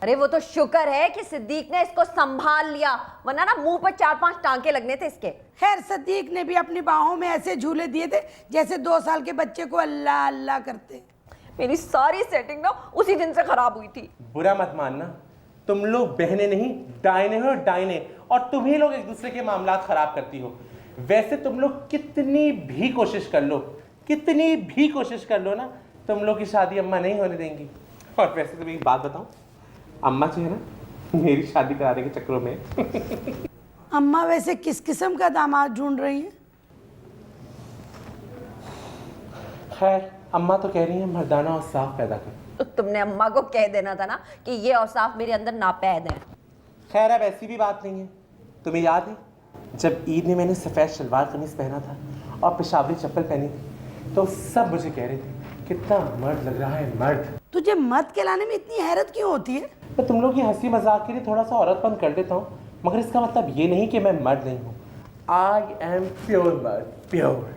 अरे वो तो शुक्र है कि सिद्दीक ने इसको संभाल लिया, वरना ना मुंह पर 4-5 टांके लगने थे इसके। खैर सिद्दीक ने भी अपनी बाहों में ऐसे झूले दिए थे जैसे 2 साल के बच्चे को अल्लाह अल्लाह करते। मेरी सारी सेटिंग ना उसी दिन से खराब हुई थी। बुरा मत मानना, तुम लोग बहने नहीं डायने हो, डायने, और तुम ही लोग एक दूसरे के मामला खराब करती हो। वैसे तुम लोग कितनी भी कोशिश कर लो, कितनी भी कोशिश कर लो ना, तुम लोग की शादी अम्मा नहीं होने देंगी। और वैसे तुम्हें एक बात बताऊं, अम्मा जो है ना मेरी शादी कराने के चक्करों में अम्मा वैसे किस किस्म का दामाद ढूंढ रही है? खैर अम्मा तो कह रही है मर्दाना और साफ पैदा कर। तो तुमने अम्मा को कह देना था ना कि ये औसाफ मेरे अंदर नापैद है। खैर अब ऐसी भी बात नहीं है। तुम्हें याद है जब ईद में मैंने सफ़ेद शलवार कमीज पहना था और पेशावरी चप्पल पहनी थी तो सब मुझे कह रहे थे कितना मर्द लग रहा है मर्द। तुझे मर्द कहलाने में इतनी हैरत क्यों होती है? मैं तुम लोग की हंसी मजाक के लिए थोड़ा सा औरतपन कर देता हूँ, मगर इसका मतलब ये नहीं कि मैं मर्द नहीं हूँ। आई एम प्योर मर्द, प्योर।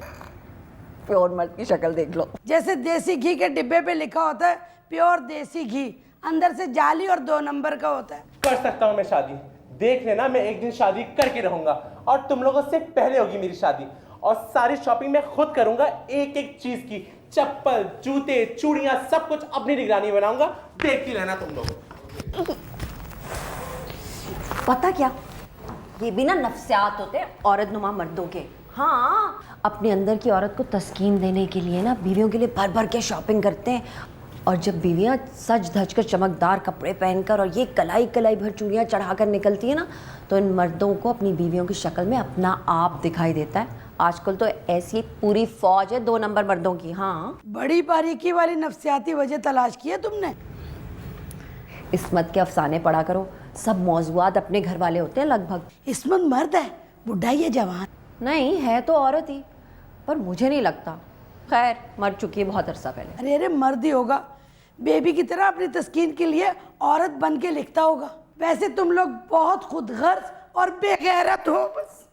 प्योर मर्द की शक्ल देख लो। जैसे देसी घी के डिब्बे पे लिखा होता है प्योर देसी घी, अंदर से जाली और 2 नंबर का होता है। कर सकता हूँ मैं शादी, देख लेना, मैं एक दिन शादी करके रहूंगा और तुम लोगों से पहले होगी मेरी शादी और सारी शॉपिंग मैं खुद करूंगा, एक एक चीज की, चप्पल, जूते, चूड़ियां, सब कुछ अपनी निगरानी बनाऊंगा। देखती रहना तुम लोग। पता क्या, ये भी ना नफ्सियात होते हैं औरत नुमा मर्दों के। हाँ, अपने अंदर की औरत को तस्कीन देने के लिए ना बीवियों के लिए भर भर के शॉपिंग करते हैं, और जब बीवियाँ सज धज कर चमकदार कपड़े पहनकर और ये कलाई कलाई भर चूड़ियाँ चढ़ाकर निकलती है ना, तो इन मर्दों को अपनी बीवियों की शक्ल में अपना आप दिखाई देता है। आजकल तो ऐसी पूरी फौज है 2 नंबर मर्दों की। हाँ, बड़ी बारीकी वाली नफ्सियाती वजह तलाश की है तुमने। इस्मत के अफसाने पढ़ा करो, सब मौजूआत अपने घर वाले होते हैं लगभग। इस्मत मर्द है, बुढ़ा ही है जवान। नहीं है तो औरत ही, पर मुझे नहीं लगता। खैर मर चुकी है बहुत अरसा पहले। अरे अरे मर्द ही होगा, बेबी की तरह अपनी तस्कीन के लिए औरत बन के लिखता होगा। वैसे तुम लोग बहुत खुदगर्ज और बेगैरत हो। बस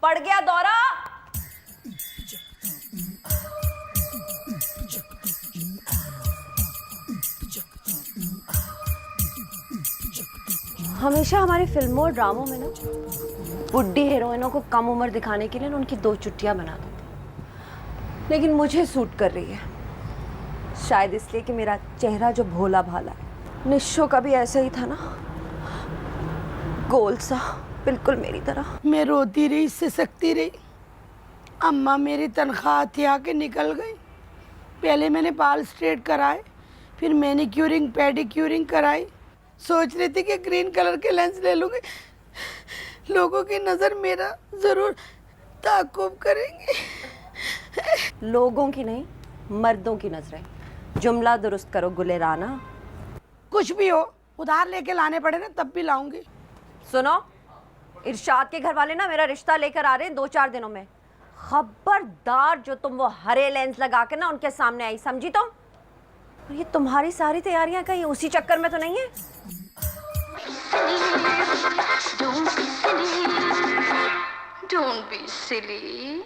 पड़ गया दौरा। हमेशा हमारी फिल्मों और ड्रामों में ना बुढ़ी हीरोइनों को कम उम्र दिखाने के लिए ना उनकी 2 चुट्टियां बना देते हैं, लेकिन मुझे सूट कर रही है, शायद इसलिए कि मेरा चेहरा जो भोला भाला है। निश्चो का भी ऐसा ही था ना, गोल सा, बिल्कुल मेरी तरह। मैं रोती रही, सिसकती रही। अम्मा मेरी तनख्वाह हथिया के निकल गई। पहले मैंने बाल स्ट्रेट कराए, फिर मैनिक्यूरिंग पेडिक्यूरिंग कराई। सोच रही थी कि ग्रीन कलर के लेंस ले लूँगी, लोगों की नज़र मेरा ज़रूर ताक़ुब करेंगे। लोगों की नहीं, मर्दों की नजरें। जुमला दुरुस्त करो गुलेराना। कुछ भी हो, उधार लेके लाने पड़े ना तब भी लाऊंगी। सुनो, इरशाद के घर वाले ना मेरा रिश्ता लेकर आ रहे हैं 2-4 दिनों में। खबरदार जो तुम वो हरे लेंस लगा के ना उनके सामने आई, समझी तुम? और ये तुम्हारी सारी तैयारियां कहीं उसी चक्कर में तो नहीं है? Don't be silly.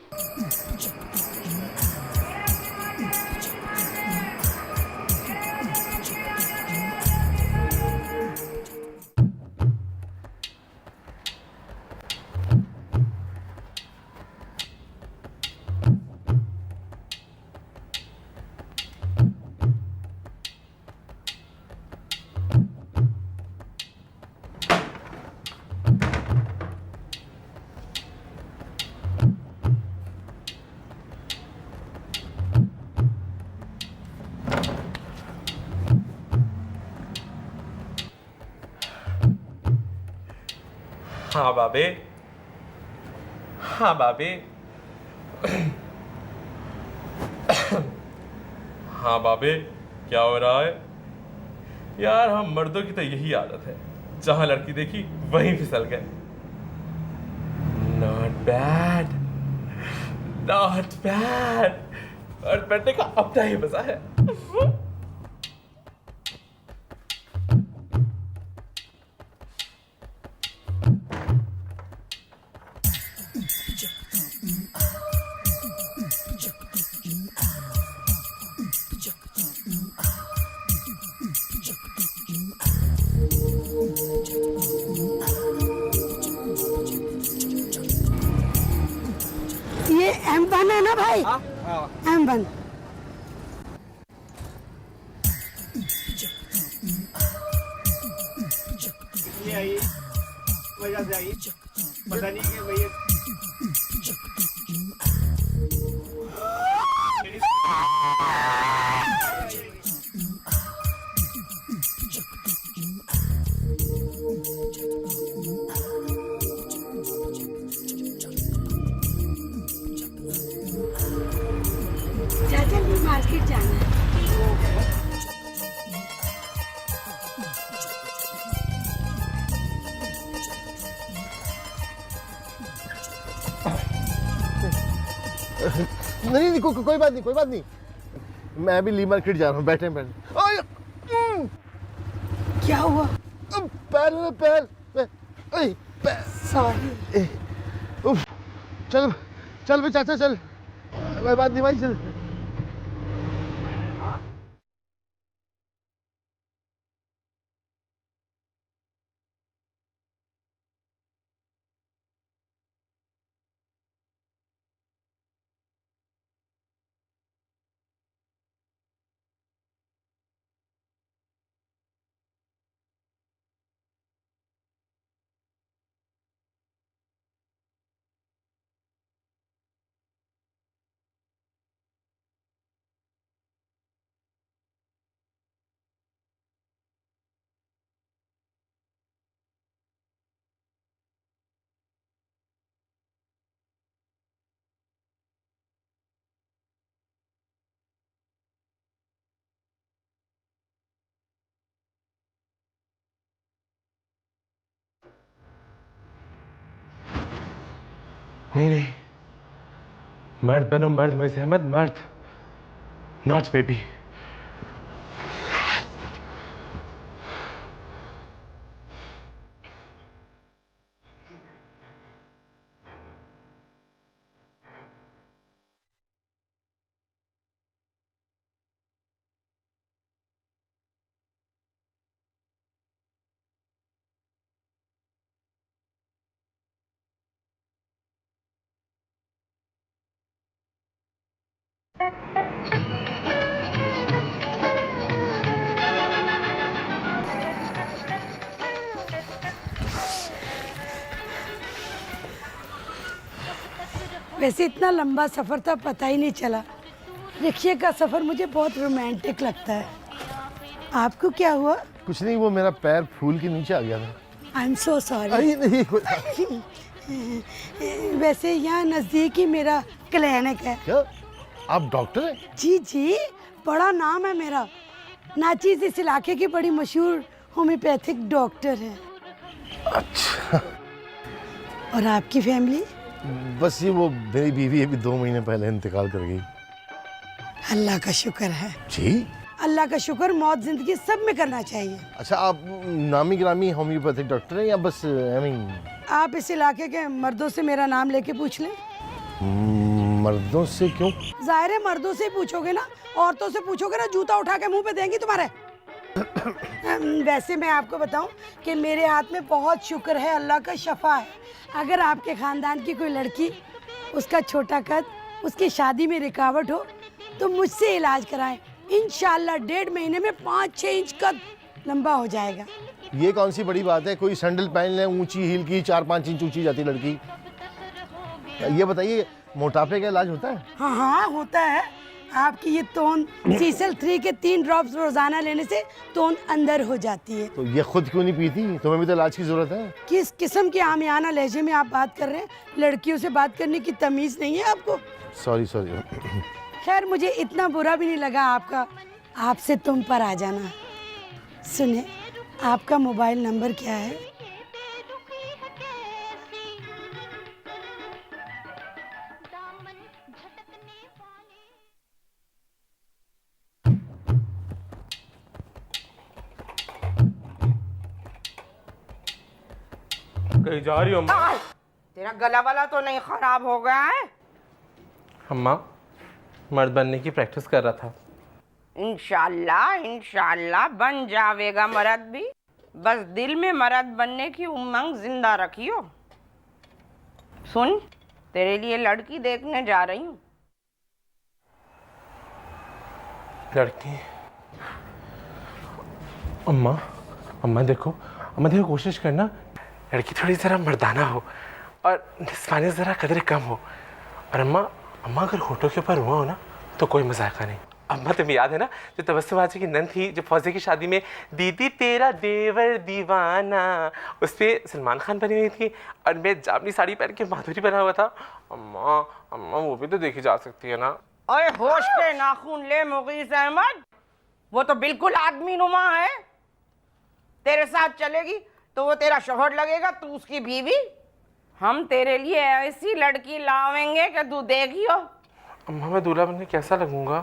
हाँ बाबे, हाँ बाबे, हाँ बाबे, क्या हो रहा है? यार हम मर्दों की तो यही आदत है, जहां लड़की देखी वहीं फिसल गए। Not bad, not bad. और बैठने का अपना ही मजा है। ये M1 है ना भाई? M1। ये आई वजह से आई, पता नहीं कि भैया चाचा भी मार्केट जाना है। नहीं, कोई बात नहीं, कोई बात नहीं। मैं भी ली मार्केट जा रहा हूँ, बैठे बैठे। क्या हुआ? पैर पैर सॉरी। चल चल भाई चाचा चल, कोई बात नहीं भाई चल। नहीं, मर्द बनो, मर्द मुझसे अहमद, मर्द, नॉट बेबी। वैसे इतना लंबा सफ़र था पता ही नहीं चला। रिक्शे का सफ़र मुझे बहुत रोमांटिक लगता है। आपको क्या हुआ? कुछ नहीं, वो मेरा पैर फूल के नीचे आ गया था। I am so sorry. नहीं वैसे यहाँ नज़दीक ही मेरा क्लिनिक है। क्या? आप डॉक्टर हैं? जी जी, बड़ा नाम है मेरा। नाचीज इस इलाके की बड़ी मशहूर होम्योपैथिक डॉक्टर है। अच्छा। और आपकी फैमिली? बस ये वो मेरी बीवी अभी 2 महीने पहले इंतकाल कर गई। अल्लाह का शुक्र है। जी? अल्लाह का शुक्र मौत जिंदगी सब में करना चाहिए। अच्छा, आप नामी गिरामी होम्योपैथिक डॉक्टर हैं या बस आप इस इलाके के मर्दों से मेरा नाम लेके पूछ लें। मर्दों से क्यों? जाहिर है मर्दों से पूछोगे ना, औरतों से पूछोगे ना जूता उठा के मुंह पे देंगी तुम्हारे। वैसे मैं आपको बताऊं कि मेरे हाथ में बहुत शुक्र है, अल्लाह का शफा है। अगर आपके खानदान की कोई लड़की, उसका छोटा कद, उसकी शादी में रुकावट हो तो मुझसे इलाज कराएं। इंशाल्लाह 1.5 महीने में 5-6 इंच कद लंबा हो जाएगा। ये कौन सी बड़ी बात है? कोई सैंडल पहन ले ऊंची हील की, 4-5 इंच ऊंची जाती लड़की। ये बताइए, मोटापे का इलाज होता है? हाँ हाँ होता है। आपकी ये तोन सीसल 3 के 3 ड्रॉप्स रोजाना लेने से तोन अंदर हो जाती है। तो ये खुद क्यों नहीं पीती? तुम्हें भी तो इलाज की जरूरत है। किस किस्म के आमियाना लहजे में आप बात कर रहे हैं? लड़कियों से बात करने की तमीज नहीं है आपको? सॉरी। खैर मुझे इतना बुरा भी नहीं लगा आपका आपसे तुम पर आ जाना। सुने, आपका मोबाइल नंबर क्या है? कहीं जा रही हो अम्मा? तेरा गला वाला तो नहीं खराब हो गया है? अम्मा, मर्द बनने की प्रैक्टिस कर रहा था। इंशाल्लाह बन जावेगा मर्द भी। बस दिल में मर्द बनने की उमंग जिंदा रखियो। सुन, तेरे लिए लड़की देखने जा रही हूँ। लड़की? अम्मा देखो कोशिश करना लड़की थोड़ी ज़रा मर्दाना हो और निस्वाने ज़रा कदर कम हो। और अम्मा अगर होठों के ऊपर हुआ हो ना तो कोई मजाक नहीं। अम्मा तुम्हें याद है ना जो तबस्सुम बाजी की नंद थी, जो फौजी की शादी में दीदी तेरा देवर दीवाना, उस पर सलमान खान बनी हुई थी और मैं जामनी साड़ी पहन के माधुरी बना हुआ था। अम्मा वो भी तो देखी जा सकती है ना। ओए होश के नाखून ले मुगीस अहमद, वो तो बिल्कुल आदमी नुमा है। तेरे साथ चलेगी तो वो तेरा शोहर लगेगा, तू उसकी बीवी। हम तेरे लिए ऐसी लड़की लावेंगे कि तू देखियो। अम्मा मैं दूल्हा बनने कैसा लगूंगा?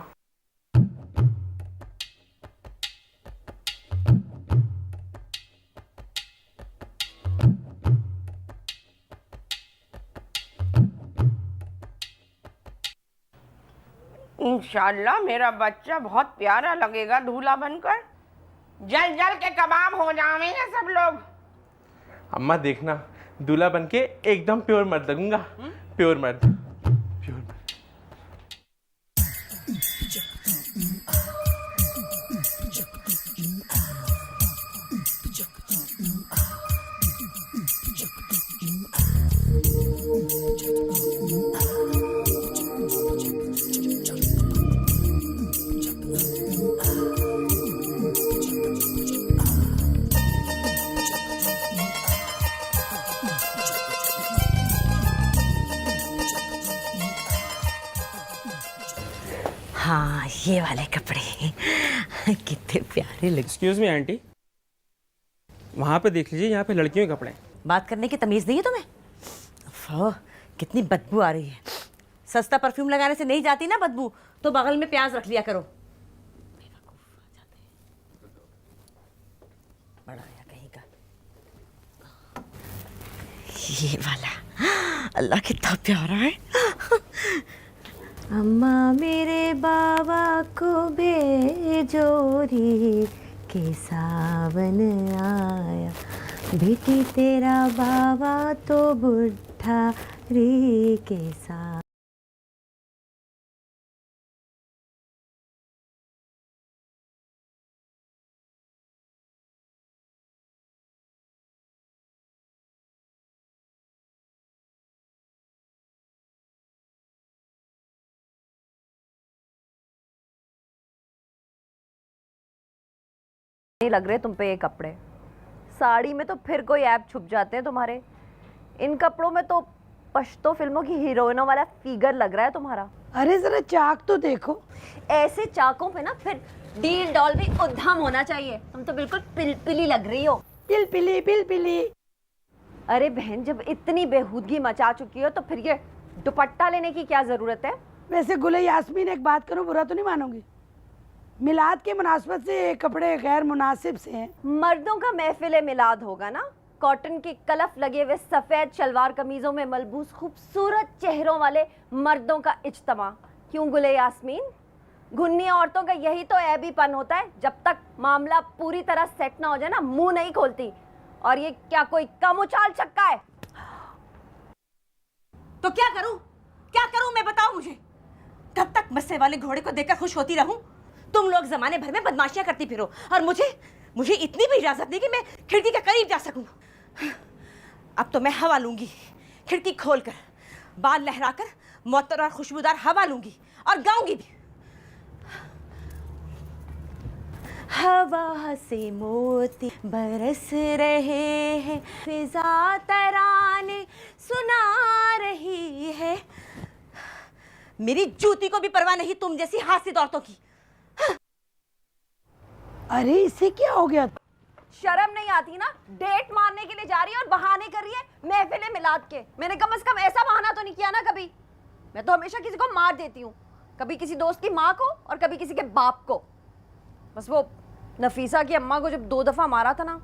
इंशाल्लाह मेरा बच्चा बहुत प्यारा लगेगा दूल्हा बनकर। जल जल के कबाब हो जाएंगे सब लोग। अम्मा देखना, दूल्हा बन के एकदम प्योर मर्द लगूंगा। प्योर मर्द। हाँ, ये वाले कपड़े कितने प्यारे लगे। एक्सक्यूज मी आंटी, वहाँ पे देख लीजिए, यहाँ पे लड़कियों के कपड़े। बात करने की तमीज़ नहीं है तुम्हें? कितनी बदबू आ रही है। सस्ता परफ्यूम लगाने से नहीं जाती ना बदबू, तो बगल में प्याज रख लिया करो। बड़ा या कहीं का। ये वाला अल्लाह कितना प्यारा है। अम्मा मेरे बाबा को भेजो रे के सावन आया, बेटी तेरा बाबा तो बुढ़ा रे के साथ। नहीं लग रहे तुम पे ये कपड़े। साड़ी में तो फिर कोई ऐप छुप जाते हैं तुम्हारे। इन कपड़ों में तो पश्तो फिल्मों की हीरोइनों वाला फिगर लग रहा है तुम्हारा। अरे जरा चाक तो देखो। ऐसे चाकों पे ना फिर डील डॉल भी उद्यम होना चाहिए। तुम तो बिल्कुल पिलपिली लग रही हो। पिलपिली। अरे बहन, जब इतनी बेहूदगी मचा चुकी हो तो फिर ये दुपट्टा लेने की क्या जरूरत है? वैसे गुले यास्मीन, एक बात करूं, बुरा तो नहीं मानोगी? मिलाद के मुनासबत से ये कपड़े गैर मुनासिब से हैं। मर्दों का महफिल मिलाद होगा ना। कॉटन की कलफ लगे हुए सफेद शलवार कमीजों में मलबूस खूबसूरत चेहरों वाले मर्दों का इज्तमा। क्यों गुले यास्मीन? घुन्नी औरतों का यही तो ऐबीपन होता है, जब तक मामला पूरी तरह सेट ना हो जाए ना मुंह नहीं खोलती। और ये क्या कोई कम उछाल छक्का है? तो क्या करूं मैं, बताओ मुझे। कब तक मस्से वाले घोड़े को देखकर खुश होती रहूं? तुम लोग जमाने भर में बदमाशियां करती फिरो और मुझे इतनी भी इजाजत नहीं कि मैं खिड़की के करीब जा सकूं। अब तो मैं हवा लूंगी, खिड़की खोलकर, बाल लहराकर मुअत्तर और खुशबूदार हवा लूंगी और गाऊंगी भी। हवा से मोती बरस रहे हैं, फिजा तराने सुना रही है। मेरी जूती को भी परवाह नहीं तुम जैसी हासिद औरतों की। अरे इससे क्या हो गया? शर्म नहीं आती ना? डेट मारने के लिए जा रही है और बहाने कर रही है महफिल मिलाद के। मैंने कम से कम ऐसा बहाना तो नहीं किया ना कभी। मैं तो हमेशा किसी को मार देती हूँ, कभी किसी दोस्त की माँ को और कभी किसी के बाप को। बस वो नफीसा की अम्मा को जब 2 दफा मारा था ना,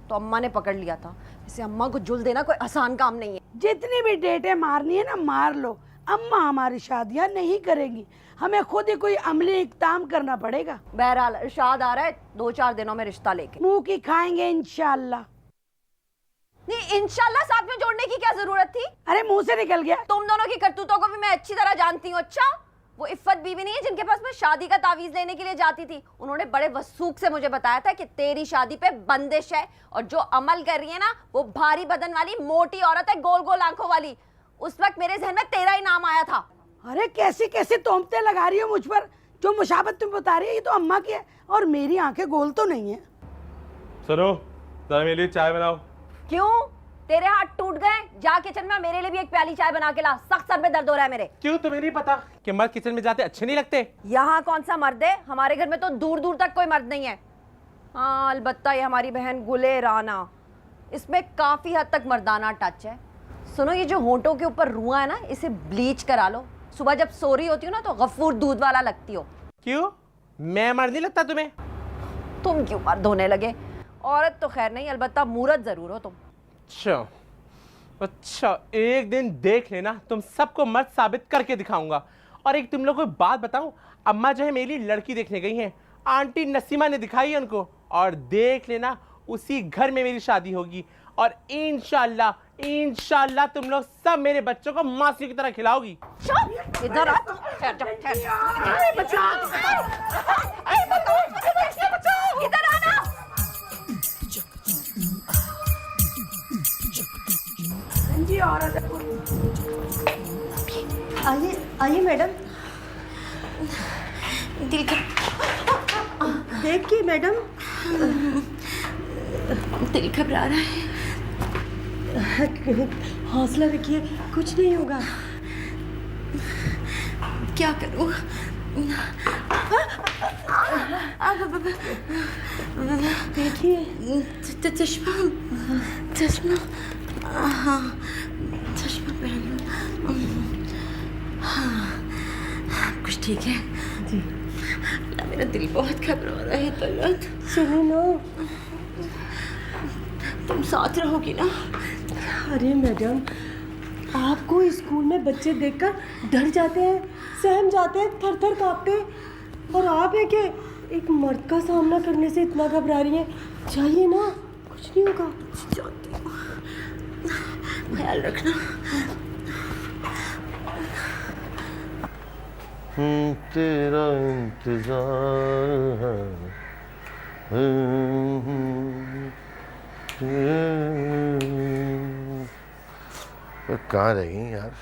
तो अम्मा ने पकड़ लिया था। इसे अम्मा को जुल देना कोई आसान काम नहीं है। जितनी भी डेटें मारनी है ना मार लो, अम्मा हमारी शादियां नहीं करेंगी। हमें खुद ही कोई अमली इक़दाम करना पड़ेगा। बहरहाल इरशाद आ रहा है 2-4 दिनों में रिश्ता लेके। मुंह की खाएंगे इंशाल्लाह। नहीं, इंशाल्लाह साथ में जोड़ने की क्या जरूरत थी? अरे मुंह से निकल गया। तुम दोनों की करतूतों को भी मैं अच्छी तरह जानती हूँ। अच्छा, वो इफ्फत बीवी नहीं है जिनके पास मैं शादी का तावीज लेने के लिए जाती थी? उन्होंने बड़े वसूख से मुझे बताया था कि तेरी शादी पे बंदिश है, और जो अमल कर रही है ना वो भारी बदन वाली मोटी औरत है, गोल गोल आंखों वाली। उस वक्त मेरे जहन में तेरा ही नाम आया था। अरे कैसी कैसी तोहमतें लगा रही हो मुझ पर। जो मुशाबत तुम बता रही है ये तो अम्मा की है, और मेरी आंखें गोल तो नहीं है। सुनो, जरा मेरे लिए चाय बनाओ। क्यों? तेरे हाथ टूट गए? जा किचन में मेरे लिए भी एक प्याली चाय बना के ला। सख्त सर में दर्द हो रहा है मेरे। क्यों, तुम्हें नहीं पता कि मर्द किचन में जाते अच्छे नहीं लगते? यहाँ कौन सा मर्द है? हमारे घर में तो दूर दूर तक कोई मर्द नहीं है। हाँ, अलबत्ता ये हमारी बहन गुले राना, इसमें काफी हद तक मर्दाना टच है। सुनो, ये जो होंठों के ऊपर रुआ है ना, इसे ब्लीच करा लो। सुबह जब सो रही होती हो ना तो गफूर दूध वाला लगती हो। क्यों, मैं मर्द नहीं लगता तुम्हें? तुम क्यों मर्द होने लगे? औरत तो खैर नहीं, अलबत्ता मूरत जरूर हो तुम। अच्छा, एक दिन देख लेना, तुम सबको मर्द साबित करके दिखाऊंगा। और एक तुम लोग को बात बताऊं, अम्मा जो है मेरी लड़की देखने गई हैं, आंटी नसीमा ने दिखाई है उनको, और देख लेना उसी घर में मेरी शादी होगी। और इंशाल्लाह तुम लोग सब मेरे बच्चों को मासी की तरह खिलाओगी। इधर आ। इधर आना। जी औरत आइए मैडम। दिल का देखिए मैडम, दिल घबरा रहा है। हौसला रखिए, कुछ नहीं होगा। क्या करूं? देखिए चश्मा हाँ, चश्मा पहन लो। हाँ, कुछ ठीक है जी? मेरा दिल बहुत घबरा रहा है। तलत, सुनो ना, तुम साथ रहोगी ना? अरे मैडम, आपको स्कूल में बच्चे देखकर डर जाते हैं, सहम जाते हैं, थर थर कांपते हैं, और आप है कि एक मर्द का सामना करने से इतना घबरा रही हैं? चाहिए ना, कुछ नहीं होगा। जाती हूँ, ख्याल रखना। तेरा इंतजार है। कहाँ रह गई यार?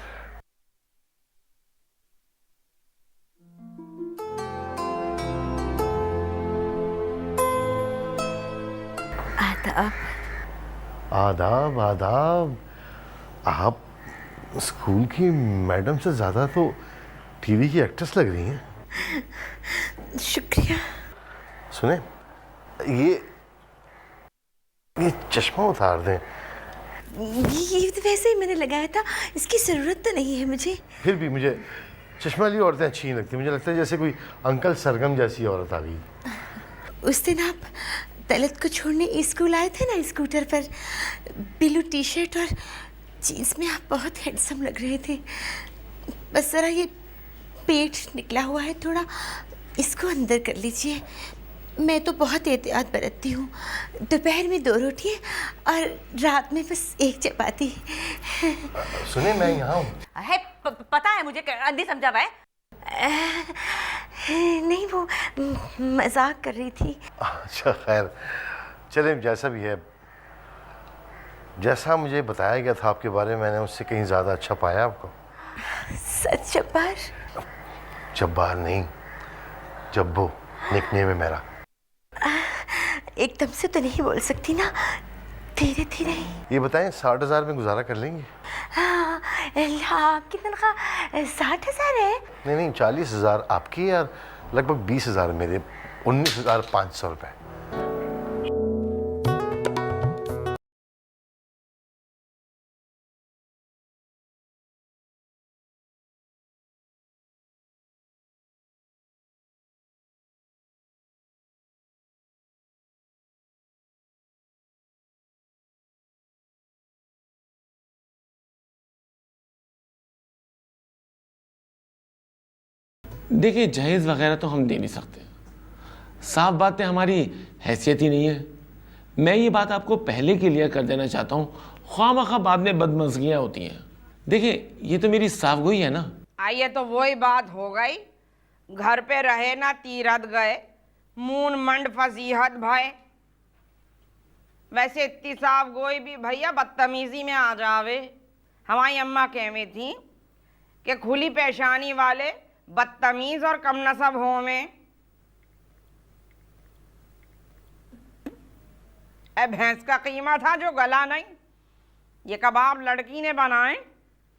आदाब आदाब। आप स्कूल की मैडम से ज़्यादा तो टीवी की एक्ट्रेस लग रही हैं। शुक्रिया। सुने, ये चश्मा उतार दें। ये तो वैसे ही मैंने लगाया था, इसकी ज़रूरत तो नहीं है मुझे। फिर भी मुझे चश्मा वाली औरतें अच्छी नहीं लगती। मुझे लगता है जैसे कोई अंकल सरगम जैसी औरत आ गई। उस दिन आप तलत को छोड़ने स्कूल आए थे ना, स्कूटर पर ब्लू टी शर्ट और जीन्स में आप बहुत हैंडसम लग रहे थे। बस ज़रा ये पेट निकला हुआ है थोड़ा, इसको अंदर कर लीजिए। मैं तो बहुत एहतियात बरतती हूँ। दोपहर में 2 रोटियाँ और रात में बस 1 चपाती। सुने, मैं यहाँ हूँ। है पता है मुझे, अंधी समझा हुआ है। नहीं, वो मजाक कर रही थी। अच्छा खैर, चले जैसा भी है। जैसा मुझे बताया गया था आपके बारे में, मैंने उससे कहीं ज़्यादा अच्छा पाया आपको। सच जब्बार? जब्बार नहीं, जब्बो निकनेम है मेरा। एकदम से तो नहीं बोल सकती ना, धीरे धीरे। ये बताएं, 60,000 में गुजारा कर लेंगे? हाँ, आपकी तनख्वाह 60,000 है? नहीं, 40,000 आपकी यार, लगभग 20,000 मेरे, 19,500 रुपये। देखिए, जहेज वगैरह तो हम दे नहीं सकते। साफ बात है, हमारी हैसियत ही नहीं है। मैं ये बात आपको पहले क्लियर कर देना चाहता हूँ, ख्वामखा बाद में बदमज़गियाँ होती हैं। देखिए, ये तो मेरी साफ गोई है ना। आइए, तो वही बात हो गई, घर पे रहे ना तीरथ गए, मून मंड फसीहत भय। वैसे इतनी साफ गोई भी भैया बदतमीजी में आ जावे। हमारी अम्मा कहती थी कि खुली पेशानी वाले बदतमीज और कम नसब हो में। भैंस का कीमा था जो गला नहीं। ये कबाब लड़की ने बनाए,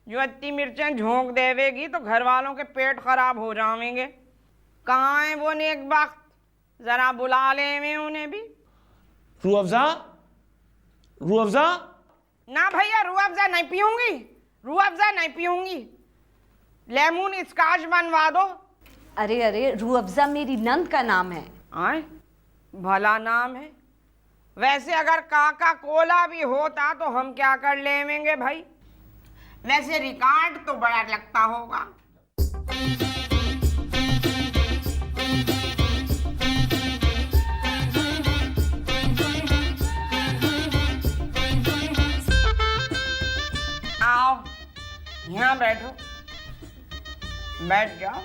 जो इतनी मिर्चें झोंक देवेगी तो घर वालों के पेट खराब हो जाएंगे। कहाँ है वो नेक वक्त, जरा बुला ले में उन्हें भी। रूह अफ़ज़ा, रूह अफ़ज़ा। ना भैया, रूह अफ़ज़ा नहीं पीऊंगी, रूह अफ़ज़ा नहीं पीऊंगी। लेमन स्कॉच बनवा दो। अरे अरे, रूह अफ़ज़ा मेरी नंद का नाम है। आए, भला नाम है। वैसे अगर काका कोला भी होता तो हम क्या कर लेंगे भाई। वैसे रिकॉर्ड तो बड़ा लगता होगा। आओ, यहाँ बैठो, बैठ जाओ।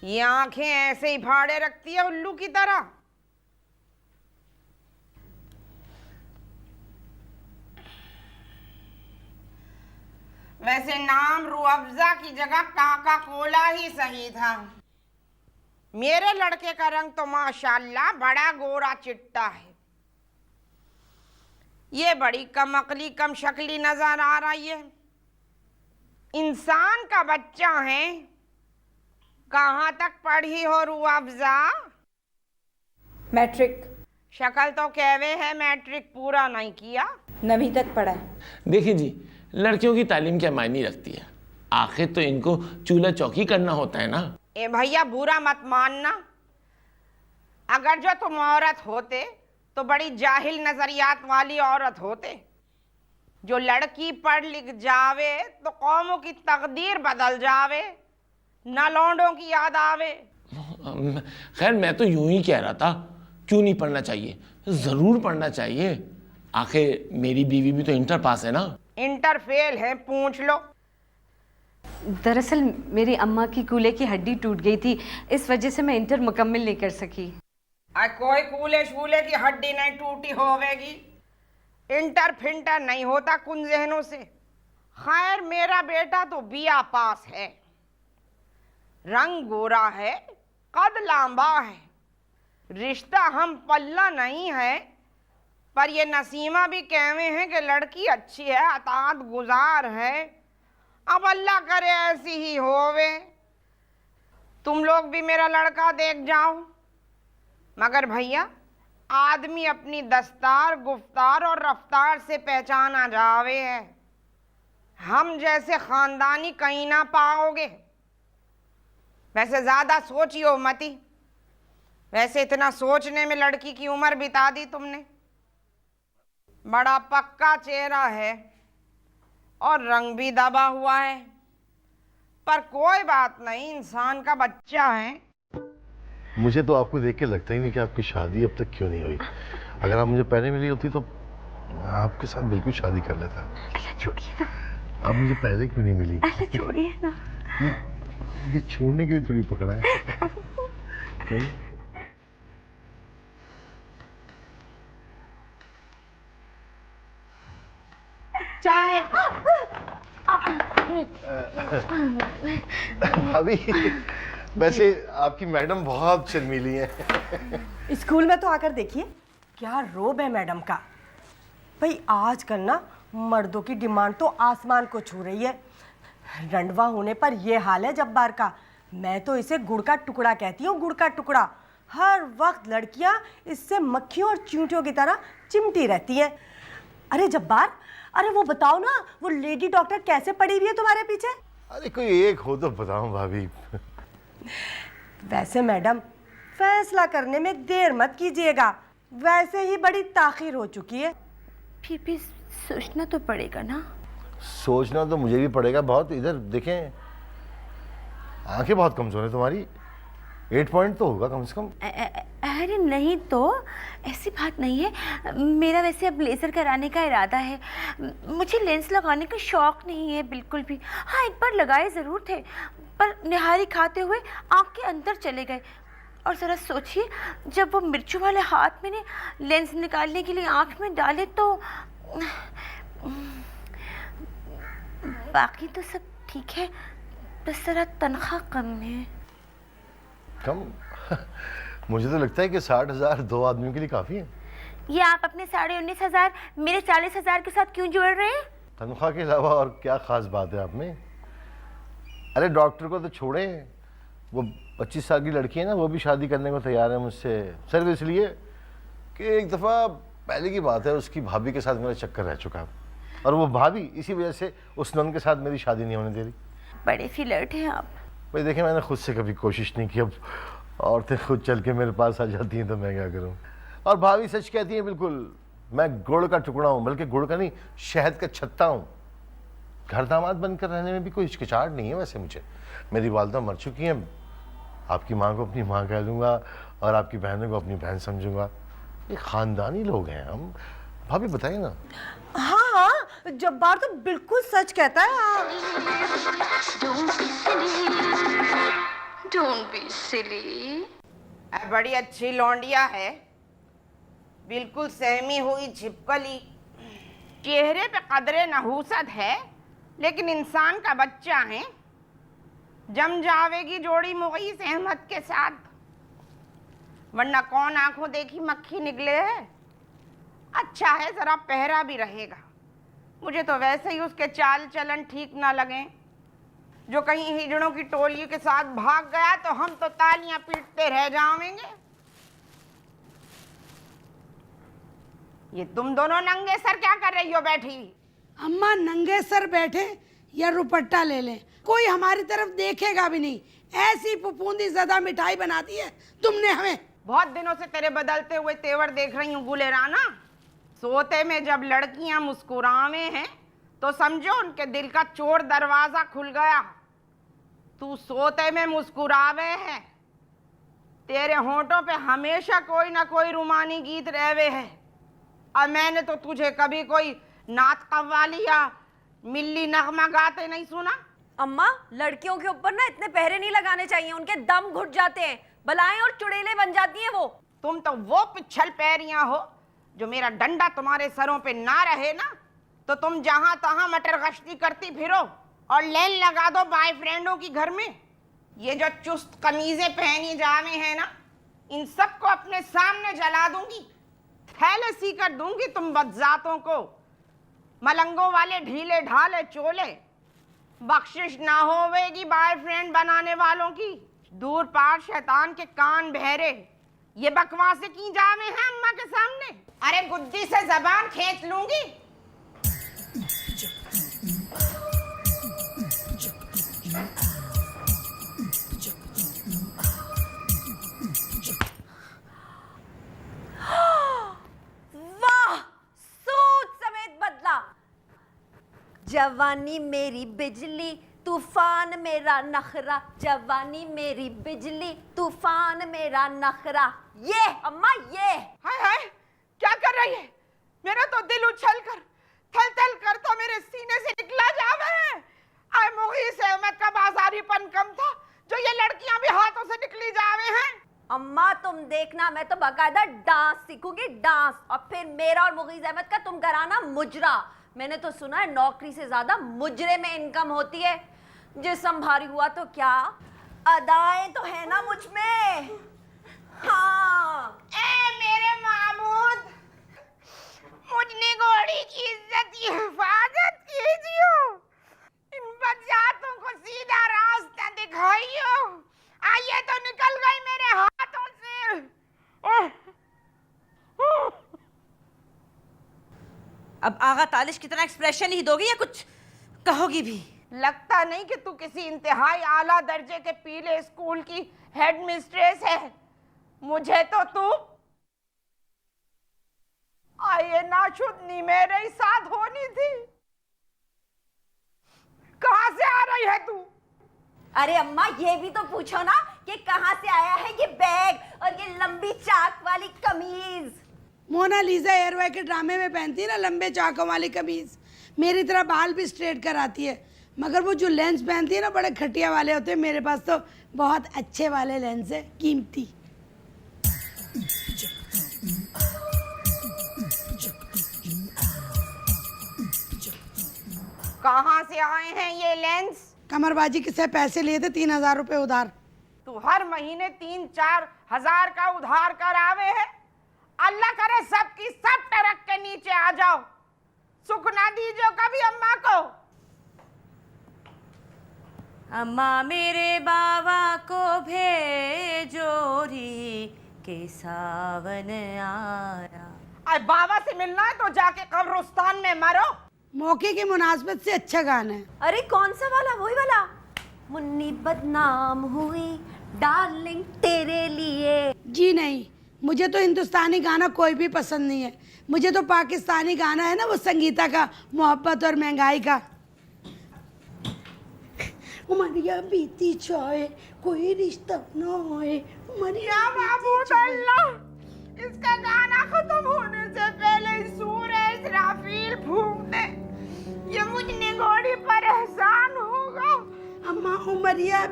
ये आंखें ऐसे ही फाड़े रखती है उल्लू की तरह। वैसे नाम रूह अफ़ज़ा की जगह काका कोला ही सही था। मेरे लड़के का रंग तो माशाल्लाह बड़ा गोरा चिट्टा है। ये बड़ी कम अकली कम शक्ली नजर आ रही है। इंसान का बच्चा है। कहाँ तक पढ़ी हो रूह अफ़ज़ा? मैट्रिक। शक्ल तो कहवे है मैट्रिक पूरा नहीं किया। 9वीं तक पढ़ा है। देखिए जी, लड़कियों की तालीम क्या मायने रखती है, आखिर तो इनको चूल्हा चौकी करना होता है ना। ए भैया, बुरा मत मानना। अगर जो तुम औरत होते तो बड़ी जाहिल नजरियात वाली औरत होते। जो लड़की पढ़ लिख जावे तो कौमों की तकदीर बदल जावे, न लौंडों की याद आवे। खैर, मैं तो यूं ही कह रहा था, क्यों नहीं पढ़ना चाहिए, जरूर पढ़ना चाहिए। आखिर मेरी बीवी भी तो इंटर पास है ना। इंटर फेल है, पूछ लो। दरअसल मेरी अम्मा की कूल्हे की हड्डी टूट गई थी, इस वजह से मैं इंटर मुकम्मल नहीं कर सकी। कोई कूले शूले की हड्डी नहीं टूटी होवेगी। इंटर फिंटर नहीं होता कुन जहनों से। खैर, मेरा बेटा तो बिया पास है, रंग गोरा है, कद लांबा है, रिश्ता हम पल्ला नहीं है, पर ये नसीमा भी कहवे हैं कि लड़की अच्छी है, अतात गुजार है। अब अल्लाह करे ऐसी ही होवे। तुम लोग भी मेरा लड़का देख जाओ। मगर भैया, आदमी अपनी दस्तार, गुफ्तार और रफ्तार से पहचाना जावे है। हम जैसे खानदानी कहीं ना पाओगे। वैसे ज्यादा सोचियो मती। वैसे इतना सोचने में लड़की की उम्र बिता दी तुमने। बड़ा पक्का चेहरा है और रंग भी दबा हुआ है, पर कोई बात नहीं, इंसान का बच्चा है। मुझे तो आपको देख के लगता ही नहीं कि आपकी शादी अब तक क्यों नहीं हुई। अगर आप मुझे पहले मिली होती तो आपके साथ बिल्कुल शादी कर लेता। आप मुझे पहले क्यों नहीं मिली? छोड़िए ना। ये छोड़ने की भी थोड़ी पकड़ा है। चाय। भाभी, वैसे आपकी मैडम बहुत शर्मीली है। स्कूल में तो आकर देखिए क्या रोब है मैडम का। भाई आजकल ना मर्दों की डिमांड तो आसमान को छू रही है। रंडवा होने पर ये हाल है जब्बार का। मैं तो इसे गुड़ का टुकड़ा कहती हूँ, गुड़ का टुकड़ा। हर वक्त लड़कियाँ इससे मक्खियों और चींटियों की तरह चिमटी रहती हैं। अरे जब्बार, अरे वो बताओ ना, वो लेडी डॉक्टर कैसे पड़ी हुई है तुम्हारे पीछे? अरे कोई एक हो तो बताओ भाभी। वैसे मैडम, फैसला करने में देर मत कीजिएगा, वैसे ही बड़ी ताखीर हो चुकी है। फिर भी सोचना तो पड़ेगा ना। सोचना तो मुझे भी पड़ेगा बहुत। इधर देखें, आंखें बहुत कमजोर है तुम्हारी। 8 पॉइंट तो होगा कम से कम। अरे नहीं तो, ऐसी बात नहीं है। मेरा वैसे अब लेज़र कराने का इरादा है। मुझे लेंस लगाने का शौक़ नहीं है बिल्कुल भी। हाँ, एक बार लगाए ज़रूर थे, पर निहारी खाते हुए आँख के अंदर चले गए। और ज़रा सोचिए, जब वो मिर्चों वाले हाथ मैंने लेंस निकालने के लिए आँख में डाले तो बाकी तो सब ठीक है, बस ज़रा तनख्वाह कम है। कम? मुझे तो लगता है कि 60,000 2 आदमियों के लिए काफ़ी है। ये आप अपने 19,500 मेरे 40,000 के साथ क्यों जोड़ रहे हैं? तनख्वाह के अलावा और क्या खास बात है आप में? अरे डॉक्टर को तो छोड़ें, वो 25 साल की लड़की है ना, वो भी शादी करने को तैयार है मुझसे। सिर्फ इसलिए कि एक दफ़ा पहले की बात है, उसकी भाभी के साथ मेरा चक्कर रह चुका है, और वो भाभी इसी वजह से उस नन के साथ मेरी शादी नहीं होने दे रही। बड़े फ्लर्ट हैं आप। भाई देखें, मैंने खुद से कभी कोशिश नहीं की। अब औरतें खुद चल के मेरे पास आ जाती हैं तो मैं क्या करूं। और भाभी सच कहती हैं बिल्कुल, मैं गुड़ का टुकड़ा हूं, बल्कि गुड़ का नहीं, शहद का छत्ता हूं। घर दामाद बनकर रहने में भी कोई हिचकिचाहट नहीं है वैसे मुझे। मेरी वालदा मर चुकी हैं, आपकी माँ को अपनी माँ कह दूंगा और आपकी बहनों को अपनी बहन समझूंगा। ये खानदानी लोग हैं हम। भाभी बताइए ना। हाँ हाँ, जब्बार तो बिल्कुल सच कहता है। Don't be silly. बड़ी अच्छी लौंडिया है, बिल्कुल सहमी हुई छिपकली। चेहरे पे कदरे नहूसत है, लेकिन इंसान का बच्चा है। जम जावेगी जोड़ी मुगीस अहमद के साथ, वरना कौन आंखों देखी मक्खी निकले है। अच्छा है जरा पहरा भी रहेगा। मुझे तो वैसे ही उसके चाल चलन ठीक ना लगे। जो कहीं हिजड़ों की टोली के साथ भाग गया तो हम तो तालियां पीटते रह जाएंगे। ये तुम दोनों नंगे सर क्या कर रही हो बैठी? अम्मा, नंगे सर बैठे या रुपट्टा ले लें, कोई हमारी तरफ देखेगा भी नहीं। ऐसी फुफूंदी ज़्यादा मिठाई बना दी है तुमने हमें। बहुत दिनों से तेरे बदलते हुए तेवर देख रही हूँ गुले राना। सोते में जब लड़कियां मुस्कुरावे हैं तो समझो उनके दिल का चोर दरवाजा खुल गया। तू सोते में मुस्कुरावे है, तेरे होंठों पे हमेशा कोई ना कोई रुमानी गीत रहवे है। और मैंने तो तुझे कभी कोई नात कव्वाली या मिल्ली नगमा गाते नहीं सुना। अम्मा, लड़कियों के ऊपर ना इतने पहरे नहीं लगाने चाहिए, उनके दम घुट जाते हैं, बलाएं और चुड़ैलें बन जाती हैं वो। तुम तो वो पिछल पैरियां हो, जो मेरा डंडा तुम्हारे सरों पे ना रहे ना तो तुम जहां तहां मटर गश्ती करती फिरो और लेन लगा दो बॉयफ्रेंडों की घर में। ये जो चुस्त कमीजें पहनी जावे हैं ना, इन सबको अपने सामने जला दूंगी। थैले सी कर दूंगी तुम बदजातों को, मलंगों वाले ढीले ढाले चोले। बख्शिश ना होवेगी बॉयफ्रेंड बनाने वालों की। दूर पार शैतान के कान बहरे, ये बकवासें की जावे हैं अम्मा के सामने। अरे गुद्दी से जबान खींच लूंगी। वाह, सूट समेत बदला। जवानी मेरी बिजली, तूफान मेरा नखरा। जवानी मेरी बिजली, तूफान मेरा नखरा। ये अम्मा ये। हाय हाय, क्या कर रही है? मेरा तो दिल उछल कर थल थल कर तो मेरे सीने से निकला जावे है। आय मुगीस अहमद का बाजारीपन कम था जो ये लड़कियां भी हाथों से निकली जावे हैं। अम्मा तुम देखना, मैं तो बाकायदा डांस सीखूंगी, डांस। और फिर मेरा और मुगीज अहमद का तुम कराना मुजरा। मैंने तो सुना है नौकरी से ज्यादा मुजरे में इनकम होती है। जिस्म भारी हुआ तो क्या, अदाएं तो है ना मुझ में। हाँ ए मेरे मामूद, मुझने घोड़ी की इज्जत की हिफाजत कीजियो। इन बदजातों को सीधा रास्ता दिखाइयो। आइए तो निकल गई मेरे हाथों से। अब आगा तालिश की तरह एक्सप्रेशन ही दोगी या कुछ कहोगी भी? लगता नहीं कि तू किसी इंतहाई आला दर्जे के पीले स्कूल की हेड मिस्ट्रेस है। मुझे तो तू आये नाशुदनी मेरे ही साथ होनी थी। कहां से आ रही है तू? अरे अम्मा ये भी तो पूछो ना कि कहाँ से आया है ये बैग और ये लंबी चाक वाली कमीज। मोनालिसा एयरवे के ड्रामे में पहनती है ना लंबे चाकों वाली कमीज, मेरी तरह बाल भी स्ट्रेट कराती है। मगर वो जो लेंस पहनती है ना बड़े खटिया वाले होते हैं। मेरे पास तो बहुत अच्छे वाले लेंस है, कीमती। कहां से आए हैं ये लेंस? कमरबाजी किसे पैसे लिए थे 3,000 रुपए उधार। तू हर महीने 3-4 हजार का उधार करावे है। अल्लाह करे सबकी सब टरक के नीचे आ जाओ। सुख ना दीजिए कभी अम्मा को। अम्मा मेरे बाबा को भेजो री के सावन आया। अरे बाबा से मिलना है तो जाके कब्रिस्तान में मरो। मौके की मुनासबत से अच्छा गाना है। अरे कौन सा वाला? वही वाला। मुन्नी बदनाम हुई डार्लिंग तेरे लिए। जी नहीं, मुझे तो हिंदुस्तानी गाना कोई भी पसंद नहीं है। मुझे तो पाकिस्तानी गाना है ना वो संगीता का, मोहब्बत और महंगाई का। उमरिया बीती चाहे कोई रिश्ता ना आए। उमरिया माबूद अल्लाह, इसका गाना खत्म होने से पहले सूरज इस्राफील फूंक दे। ये मुझने घोड़ी पर एहसान होगा। अम्मा उमरिया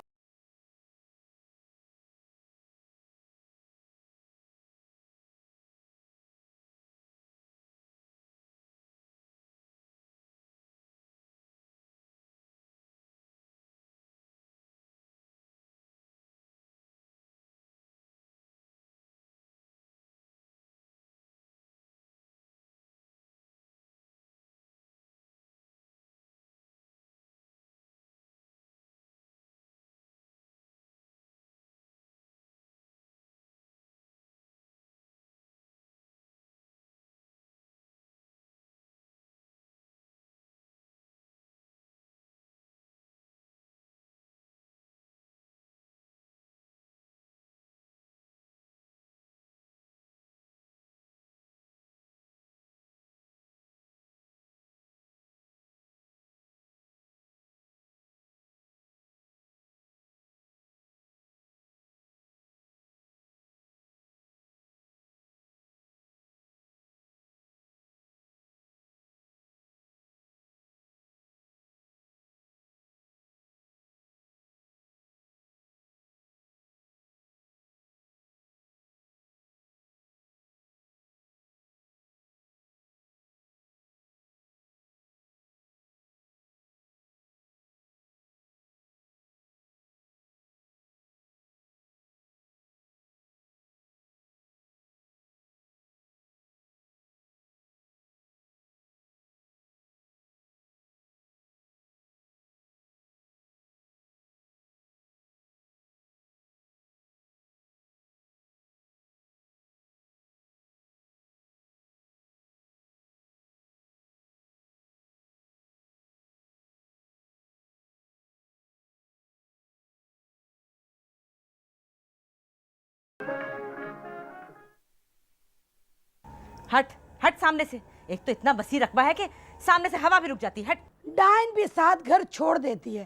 हट हट सामने से। एक तो इतना बसी रकबा है कि सामने से हवा भी रुक जाती है। हट। डाइन भी साथ घर छोड़ देती है।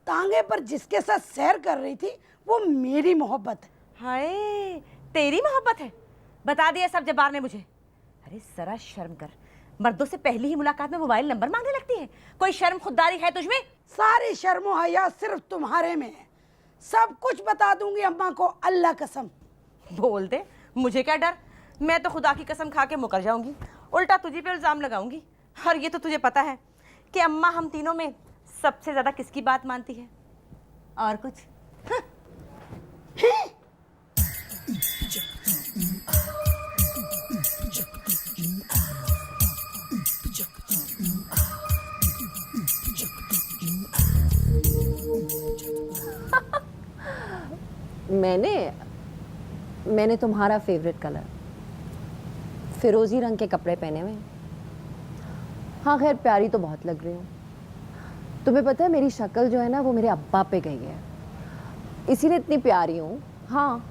तांगे पर जिसके साथ सैर कर रही थी वो मेरी मोहब्बत है। हाय, तेरी मोहब्बत है? बता दिया सब जब्बार ने मुझे। अरे जरा शर्म कर, मर्दों से पहली ही मुलाकात में मोबाइल नंबर मांगने लगती है। कोई शर्म खुददारी है तुझमें? सारी शर्मो हया सिर्फ तुम्हारे में है। सब कुछ बता दूंगी अम्मा को, अल्लाह कसम। बोल दे, मुझे क्या डर। मैं तो खुदा की कसम खा के मुकर जाऊंगी, उल्टा तुझे पे इल्जाम लगाऊंगी। और ये तो तुझे पता है कि अम्मा हम तीनों में सबसे ज्यादा किसकी बात मानती है? और कुछ? मैंने तुम्हारा फेवरेट कलर फिरोजी रंग के कपड़े पहने हुए। हाँ खैर, प्यारी तो बहुत लग रही हूँ। तुम्हें पता है मेरी शक्ल जो है ना वो मेरे अब्बा पे गई है, इसीलिए इतनी प्यारी हूँ। हाँ,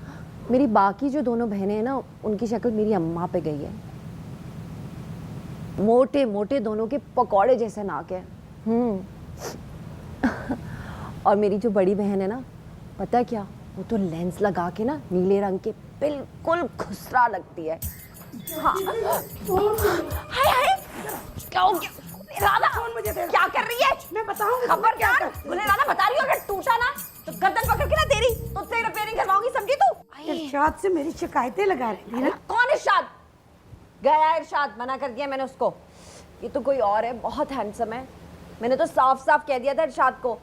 मेरी बाकी जो दोनों बहनें हैं ना उनकी शक्ल मेरी अम्मा पे गई है। मोटे मोटे दोनों के पकौड़े जैसे नाक है। और मेरी जो बड़ी बहन है ना, पता है क्या, वो तो लेंस लगा के ना नीले रंग के बिल्कुल खुसरा लगती है। हाँ। हाय हाय, क्या हो गया? राधा मुझे क्या कर रही है? मैं बताऊंगी। खबरदार, मुझे राधा बता रही हो, अगर टूटा ना तो गर्दन पकड़ के ना तेरी तुझसे रिपेयरिंग करवाऊंगी, समझी तू? इरशाद से मेरी शिकायतें लगा रही थी ना। कौन इरशाद? गया इरशाद, मना कर दिया मैंने उसको। ये तो कोई और है, बहुत हैंडसम है। मैंने तो साफ साफ कह दिया था इरशाद को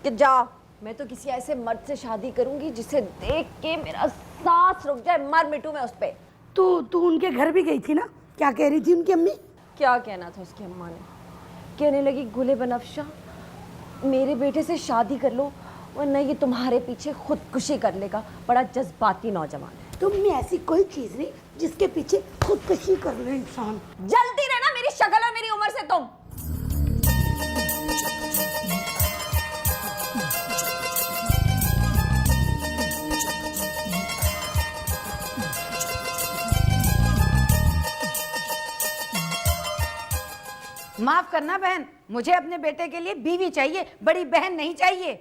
कि जा, मैं तो किसी ऐसे मर्द से शादी करूंगी जिसे देख के मेरा सांस रुक जाए, मर मिटूं मैं उस पे। तू उनके घर भी गई थी ना? क्या कह रही थी उनकी अम्मी? क्या कहना था उसकी अम्मा ने? कहने लगी, गुले बनफ्शा मेरे बेटे से शादी कर लो वरना ये तुम्हारे पीछे खुदकुशी कर लेगा। बड़ा जज्बाती नौजवान है। तुम में ऐसी कोई चीज नहीं जिसके पीछे खुदकुशी कर ले इंसान। जल्दी रहना मेरी शक्ल और मेरी उम्र से तुम। माफ करना बहन, मुझे अपने बेटे के लिए बीवी चाहिए, बड़ी बहन नहीं चाहिए।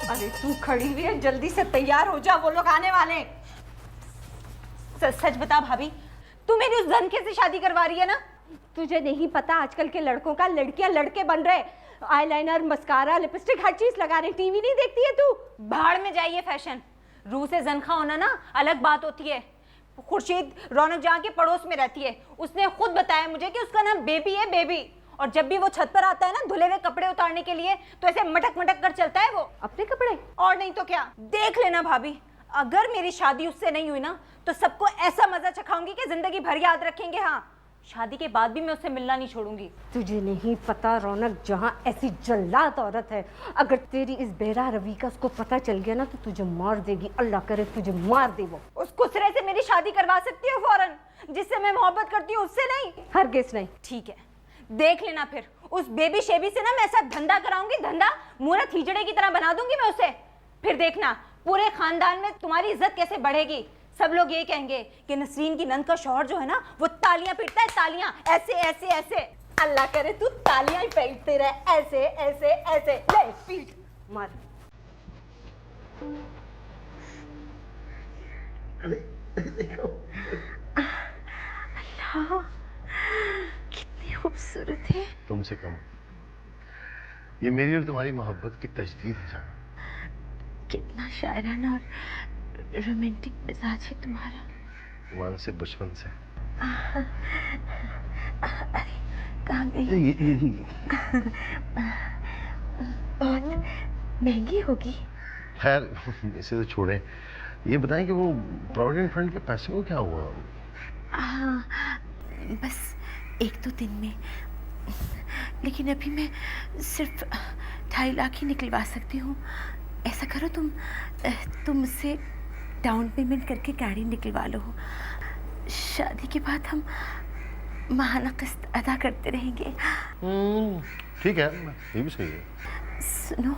अरे तू खड़ी हुई है, जल्दी से तैयार हो जा, वो लोग आने वाले। सच बता भाभी, तू मेरी उस धनके से शादी करवा रही है ना? तुझे नहीं पता आजकल के लड़कों का लड़कियां लड़के बन रहे। आईलाइनर, मस्कारा, लिपस्टिक, हर चीज लगा रहे। टीवी नहीं देखती है तू? भाड़ में जाइए फैशन। रूह से जनखा होना ना अलग बात होती है। खुर्शीद रौनक जहाँ के पड़ोस में रहती है, उसने खुद बताया मुझे कि उसका नाम बेबी है, बेबी। और जब भी वो छत पर आता है ना धुले हुए कपड़े उतारने के लिए, तो ऐसे मटक मटक कर चलता है वो। अपने कपड़े? और नहीं तो क्या। देख लेना भाभी, अगर मेरी शादी उससे नहीं हुई ना तो सबको ऐसा मजा चखाऊंगी कि जिंदगी भर याद रखेंगे। हाँ, शादी के बाद भी मैं उससे मिलना नहीं छोड़ूंगी। तुझे नहीं पता रौनक, जहाँ ऐसी जल्लाद औरत है, अगर तेरी इस बेरा रवि का उसको पता चल गया ना तो तुझे मार देगी। अल्लाह करे तुझे मार दे वो। उस कुसरे से मेरी शादी करवा सकती हो फौरन, जिससे मैं मोहब्बत करती हूँ, उससे नहीं। हरगिज़ नहीं। ठीक है, देख लेना फिर। उस बेबी शेबी से ना मैं ऐसा धंधा कराऊंगी, धंधा मूरत हिजड़े की तरह बना दूंगी मैं उसे। फिर देखना पूरे खानदान में तुम्हारी इज्जत कैसे बढ़ेगी। सब लोग ये कहेंगे कि नसरीन की नंद का शौहर जो है ना वो तालियां पीटता है, तालियां ऐसे ऐसे ऐसे। अल्लाह करे तू तालियां ही पीटते रहे, ऐसे ऐसे ऐसे। ले पीट, मार। अल्लाह, कितनी खूबसूरत है। तुमसे कम। ये मेरी और तुम्हारी मोहब्बत की तजदीद है। कितना शायराना और रोमांटिक मिजाज है तुम्हारा। वन से बचपन से। अरे कहाँ गई? बहुत महंगी होगी। खैर इसे तो छोड़ें, ये बताएं कि वो प्रोविडेंट फंड के पैसे को क्या हुआ? हाँ, बस 1-2 दिन में। लेकिन अभी मैं सिर्फ 2.5 लाख ही निकलवा सकती हूँ। ऐसा करो तुम मुझसे डाउन पेमेंट करके गाड़ी निकलवा लो। शादी के बाद हम माहाना किस्त अदा करते रहेंगे। ठीक है, ये भी सही है। सुनो,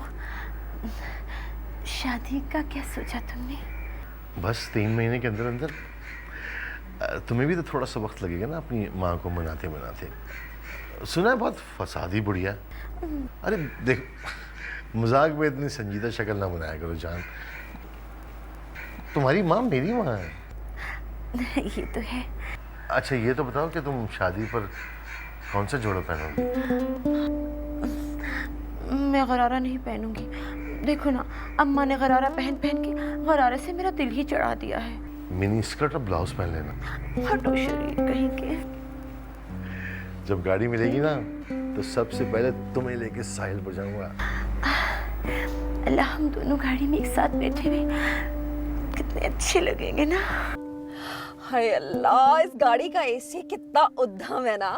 शादी का क्या सोचा तुमने? बस 3 महीने के अंदर अंदर। तुम्हें भी तो थोड़ा सा वक्त लगेगा ना अपनी माँ को मनाते मनाते। सुना है बहुत फसादी बुढ़िया। अरे देख, मजाक में इतनी संजीदा शक्ल ना बनाया करो जान। तुम्हारी माँ मेरी माँ है। ये तो है। अच्छा ये तो बताओ कि तुम शादी पर कौन सा जोड़ा पहनोगी? मैं गरारा नहीं पहनूंगी। देखो ना, अम्मा ने गरारा पहन पहन के गरारे से मेरा दिल ही चढ़ा दिया है। मिनी स्कर्ट और ब्लाउज पहन लेना। हटो शरीर कहीं के। जब गाड़ी मिलेगी ना तो सबसे पहले तुम्हें लेके साहिल पर जाऊंगा। अल्लाह, हम दोनों गाड़ी में एक साथ बैठे हुए कितने अच्छे लगेंगे ना। हाय अल्लाह, इस गाड़ी का एसी कितना उद्दम है ना।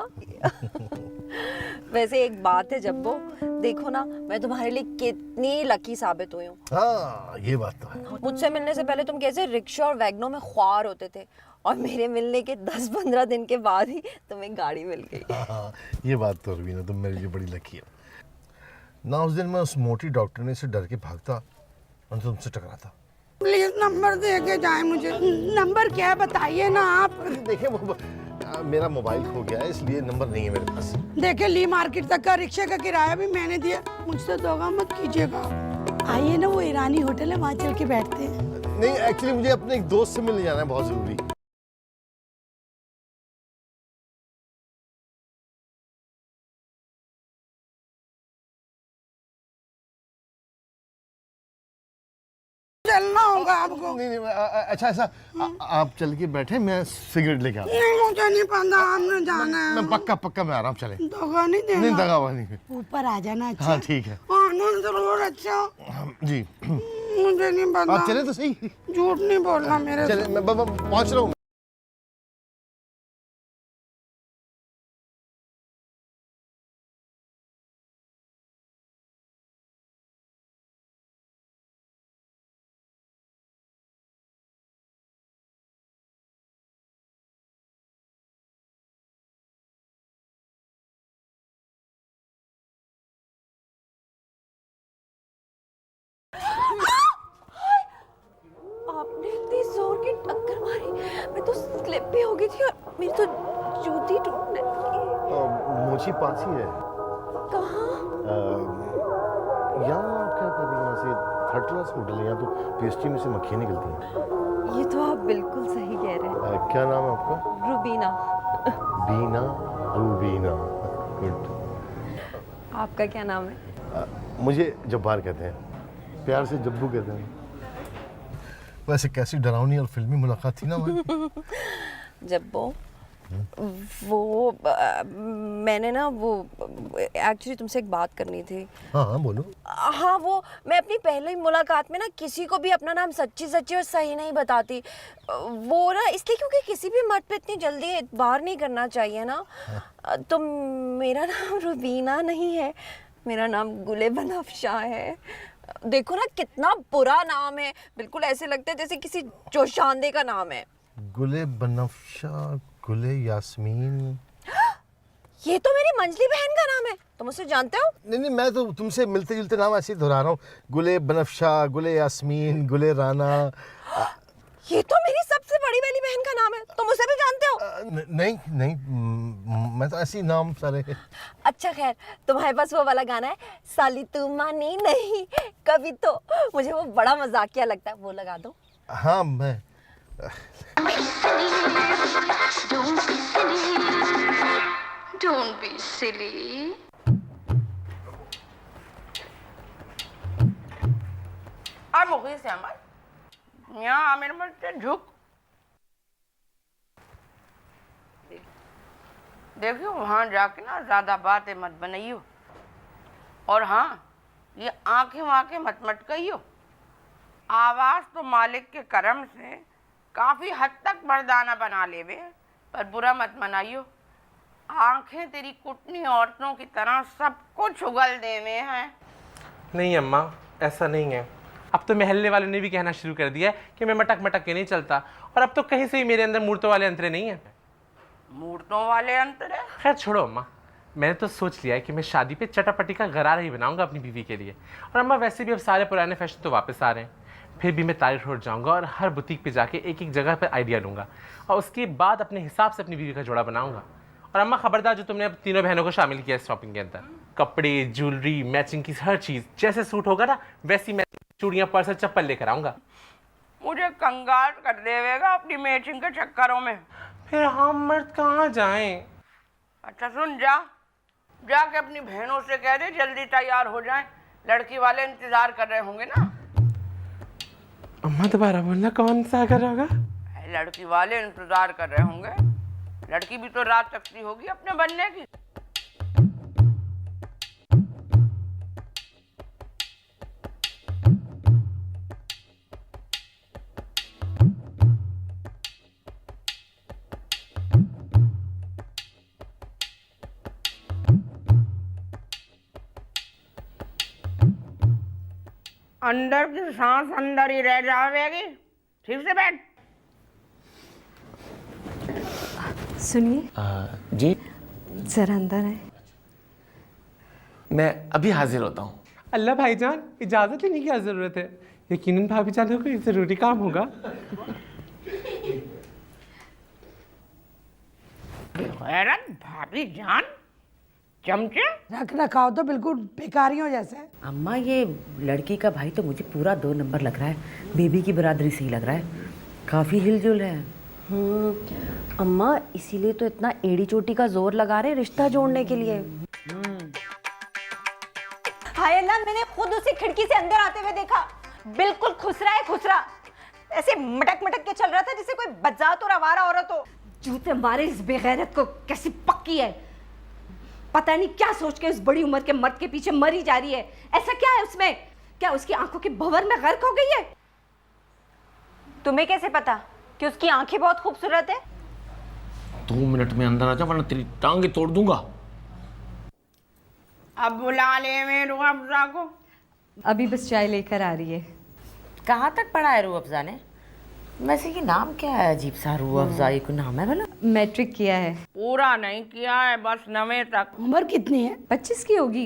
वैसे एक बात है जब्बो, देखो ना मैं तुम्हारे लिए कितनी लकी साबित हुई हूँ। हाँ ये बात तो है। मुझसे मिलने से पहले तुम कैसे रिक्शा और वैगनों में ख्वार होते थे, और मेरे मिलने के 10-15 दिन के बाद ही तुम्हें गाड़ी मिल गई। हाँ, ये बात तो रवीना, तुम मेरे लिए बड़ी लकी हो ना। उस दिन मैं उस मोटी डॉक्टरनी से डर के भागता और तुमसे टकराता। प्लीज नंबर दे के जाए मुझे। नंबर क्या है बताइए ना आप। देखिए मेरा मोबाइल खो गया है, इसलिए नंबर नहीं है मेरे पास। देखिए ली मार्केट तक का रिक्शे का किराया भी मैंने दिया, मुझसे धोखा मत कीजिएगा। आइए ना, वो ईरानी होटल है, वहाँ चल के बैठते हैं। नहीं, एक्चुअली मुझे अपने एक दोस्त से मिलने जाना है, बहुत जरूरी। चलना होगा आपको। नहीं अच्छा ऐसा आप चल के बैठे, मैं सिगरेट लेके आता हूँ। नहीं मुझे नहीं पता, आपने जाना है। मैं पक्का मैं आ रहा हूँ। चले, धोखा नहीं देना। नहीं दगा हुआ नहीं। ऊपर आ जाना। अच्छा हाँ ठीक है। जरूर। अच्छा जी मुझे नहीं पता। आप चले तो सही। झूठ नहीं बोलना मेरे। चले, मैं पहुँच रहा हूँ। आपने इतनी जोर की टक्कर मारी, मैं तो स्लिप भी हो गई थी और मेरी तो जूती टूटने लगी। मोची पास ही है। कहाँ? यहाँ क्या कर रही है? यहाँ से 3rd क्लास होटल है, यहाँ तो पेस्ट्री में से मक्खियाँ निकलती हैं। ये तो आप बिल्कुल सही कह रहे हैं। क्या नाम है आपका? रूबीना। बीना, रूबीना। गुड। आपका क्या नाम है? मुझे जब्बार कहते हैं, प्यार से जब्बू कहते हैं। वैसे कैसी डरावनी और फिल्मी मुलाकात थी ना हमारी। जब्बो, वो मैंने ना वो एक्चुअली तुमसे एक बात करनी थी। हाँ बोलो। हाँ, वो मैं अपनी पहली मुलाकात में ना किसी को भी अपना नाम सच्ची और सही नहीं बताती। वो ना इसलिए क्योंकि किसी भी मत पे इतनी जल्दी एतबार नहीं करना चाहिए ना। तो मेरा नाम रुबीना नहीं है, मेरा नाम गुले बनफ्शा है। देखो ना कितना बुरा नाम है, बिल्कुल ऐसे लगता है जैसे किसी जोशांदे का नाम है। गुले बनफ्शा, गुले यास्मीन। ये तो मेरी मंजली बहन का नाम है, तुम उसे जानते हो? नहीं, मैं तो तुमसे मिलते जुलते नाम ऐसे ही दोहरा रहा हूँ। गुले बनफ्शा, गुले यास्मीन, गुले राना। ये तो मेरी सबसे बड़ी वाली बहन का नाम है, तुम उसे भी जानते हो? नहीं, मैं तो ऐसे ही नाम सारे। अच्छा खैर, तुम्हारे पास वो वाला गाना है, साली तू मानी नहीं कभी, तो मुझे वो बड़ा मजाकिया लगता है, वो लगा दो। हाँ मैं Don't be silly. और मुखी से अमर यहाँ मेरे मन से झुक। देखियो वहाँ जाके ना ज्यादा बातें मत बनाइयो, और हाँ ये आंखें वाँखें मत मटकाइयो। आवाज तो मालिक के करम से काफी हद तक मर्दाना बना लेवे, पर बुरा मत मनाइयो। आंखें तेरी कुटनी औरतों की तरह सब कुछ उगल देवे हैं। नहीं अम्मा, ऐसा नहीं है। अब तो महल्ले वालों ने भी कहना शुरू कर दिया है कि मैं मटक मटक के नहीं चलता, और अब तो कहीं से ही मेरे अंदर मूर्तों वाले अंतरे नहीं है। मूर्तों वाले अंतर है? खैर छोड़ो अम्मा, मैंने तो सोच लिया है कि मैं शादी पे चटापटी का गरारा ही बनाऊंगा अपनी बीवी के लिए। और अम्मा वैसे भी अब सारे पुराने फैशन तो वापस आ रहे हैं, फिर भी मैं तारीख रोड जाऊंगा और हर बुटीक पे जाके एक एक जगह पे आइडिया लूंगा और उसके बाद अपने हिसाब से अपनी बीवी का जोड़ा बनाऊंगा। और अम्मा खबरदार, जो तुमने अब तीनों बहनों को शामिल किया इस शॉपिंग के अंदर, कपड़े, ज्वेलरी, मैचिंग की हर चीज़ जैसे सूट होगा ना वैसी मैचिंग चूड़ियाँ, पर्स, चप्पल लेकर आऊँगा। मुझे कंगाल कर देगा अपनी मैचिंग के चक्करों में। फिर हम मर्द कहाँ जाएं? अच्छा सुन, जाके अपनी बहनों से कह दे जल्दी तैयार हो जाएं, लड़की वाले इंतजार कर रहे होंगे ना। अम्मा दोबारा बोलना, कौन सा कर होगा? लड़की वाले इंतजार कर रहे होंगे, लड़की भी तो रात तकती होगी अपने बनने की। अंदर की सांस अंदर ही रह जाएगी, ठीक से बैठ। सुनिए जी, जरा अंदर है। मैं अभी हाजिर होता हूँ। अल्लाह भाईजान, इजाजत लेने की क्या जरूरत है? यकीनन भाभी जान को कोई जरूरी काम होगा। हैरत, भाभी जान, चमचे रख रखाव तो बिल्कुल बेकारियों जैसा है। अम्मा ये लड़की का भाई तो मुझे पूरा 2 नंबर लग रहा है, बेबी की बरादरी से ही लग रहा है, काफ़ी हिलजुल है। अम्मा इसीलिए तो इतना एड़ी चोटी का जोर लगा रहे रिश्ता जोड़ने के लिए। हाय अल्लाह, मैंने खुद उसे खिड़की से अंदर आते हुए देखा, बिल्कुल खुसरा है खुसरा, ऐसे मटक मटक के चल रहा था जैसे कोई बदजात और आवारा औरत हो। जूते मारे इस बेगैरत को, कैसी पक्की है, पता नहीं क्या सोच के उस बड़ी उम्र के मर्द के पीछे मरी जा रही है। ऐसा क्या है उसमें? क्या उसकी आंखों के भंवर में गर्क हो गई है? तुम्हें कैसे पता कि उसकी आंखें बहुत खूबसूरत है? 2 मिनट में अंदर आ जा वरना तेरी टांगे तोड़ दूंगा। अब बुला ले मैं रूह अफ़ज़ा को। अभी बस चाय लेकर आ रही है। कहाँ तक पढ़ा है रूह अफ़ज़ा ने? वैसे ये नाम क्या है अजीब सा, रूह अफ़ज़ा ये कोई नाम है भला? मैट्रिक किया है। पूरा नहीं किया है, बस 9वीं तक। उम्र कितनी है? 25 की होगी।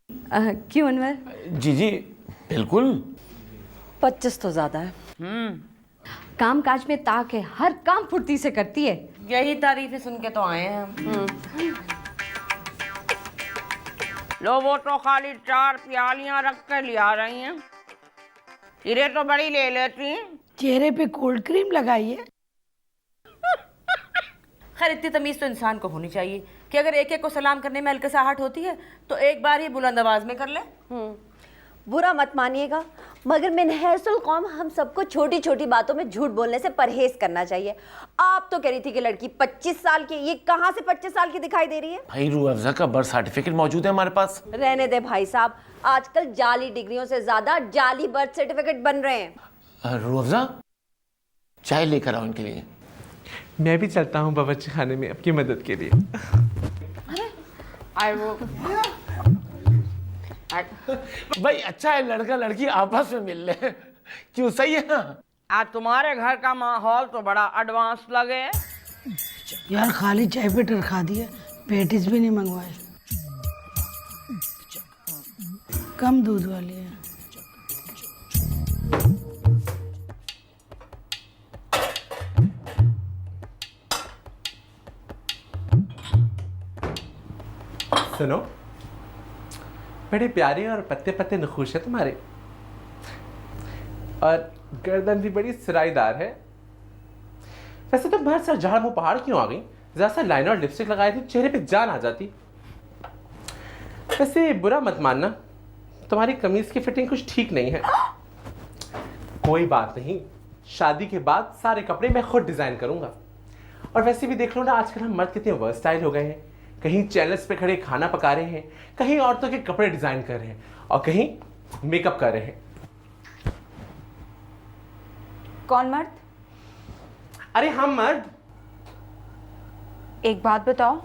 क्यों अनवर? जी जी बिल्कुल। 25 तो ज्यादा है। काम काज में ताक है, हर काम फुर्ती से करती है। यही तारीफें सुन के तो आए हैं हम। लो वो तो खाली 4 प्यालियां रख कर लिया रही हैं, सिरे तो बड़ी ले लेती। चेहरे पे कोल्ड क्रीम लगाई है। खैर इतनी तमीज़ तो इंसान को होनी चाहिए कि अगर एक एक को सलाम करने में हल्कसाहट होती है तो एक बार ही बुलंद आवाज में कर ले। बुरा मत मानिएगा, मगर मिनहैसुल कौम हम सबको छोटी छोटी बातों में झूठ बोलने से परहेज करना चाहिए। आप तो कह रही थी कि लड़की 25 साल की, ये कहाँ से 25 साल की दिखाई दे रही है? भाई रूह अफ़ज़ा का बर्थ सर्टिफिकेट मौजूद है हमारे पास। रहने दे भाई साहब, आजकल जाली डिग्रियों से ज्यादा जाली बर्थ सर्टिफिकेट बन रहे हैं। रूह अफ़ज़ा, चाय लेकर आओ इनके लिए। मैं भी चलता हूँ बावर्ची खाने में आपकी मदद के लिए। आए वो भाई अच्छा है लड़का लड़की आपस में मिल ले, क्यों? सही है ना? आज तुम्हारे घर का माहौल तो बड़ा एडवांस लगे। यार खाली चाय पे टरखा दिया, पेटिस भी नहीं मंगवाए। कम दूध वाली है। सुनो, बड़े प्यारे और पत्ते पत्ते नखूश है तुम्हारे, और गर्दन भी बड़ी सिराईदार है। वैसे तो बहुत सा झाड़ मुंह पहाड़ क्यों आ गई? जरा सा लाइनर और लिपस्टिक लगाई थी, चेहरे पे जान आ जाती। वैसे बुरा मत मानना, तुम्हारी कमीज की फिटिंग कुछ ठीक नहीं है। कोई बात नहीं, शादी के बाद सारे कपड़े मैं खुद डिजाइन करूंगा। और वैसे भी देख लो ना, आजकल हम मर्द कितने वर्सटाइल हो गए हैं। कहीं चैनल्स पे खड़े खाना पका रहे हैं, कहीं औरतों के कपड़े डिजाइन कर रहे हैं, और कहीं मेकअप कर रहे हैं। कौन मर्द? अरे हम मर्द। एक बात बताओ,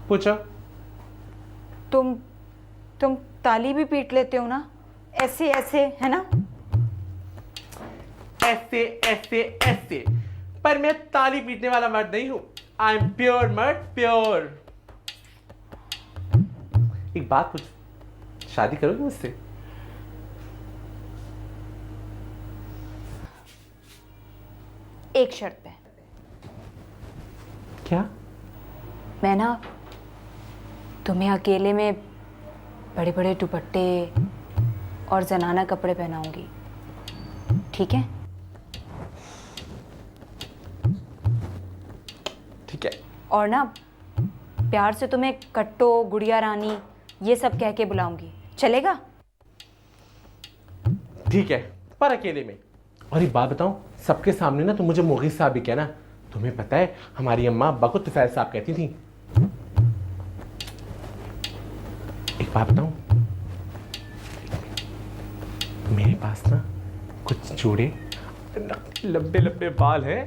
पूछो। तुम ताली भी पीट लेते हो ना? ऐसे ऐसे है ना? ऐसे ऐसे ऐसे, पर मैं ताली पीटने वाला मर्द नहीं हूं। आई एम प्योर मर्द, प्योर। एक बात पूछ, शादी करोगे मुझसे? एक शर्त पे। क्या? मैं ना तुम्हें अकेले में बड़े बड़े दुपट्टे और जनाना कपड़े पहनाऊंगी, ठीक है? ठीक है। और ना प्यार से तुम्हें कट्टो, गुड़िया रानी ये सब कह के बुलाऊंगी, चलेगा? ठीक है, पर अकेले में। और एक बात बताऊं, सबके सामने ना तुम मुझे मुगीस साहब भी कहना। तुम्हें पता है हमारी अम्मा अब्बा को तुफैल साहब कहती थी। एक बात बताऊं, मेरे पास ना कुछ जोड़े लंबे लंबे बाल हैं।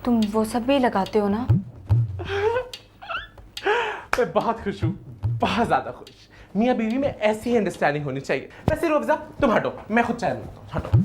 तुम वो सब भी लगाते हो ना? मैं बहुत खुश हूँ, बहुत ज्यादा खुश। मियाँ बीवी में ऐसी अंडरस्टैंडिंग होनी चाहिए। वैसे रोबजा तुम हटो, मैं खुद चाय बनाता हूँ, हटो।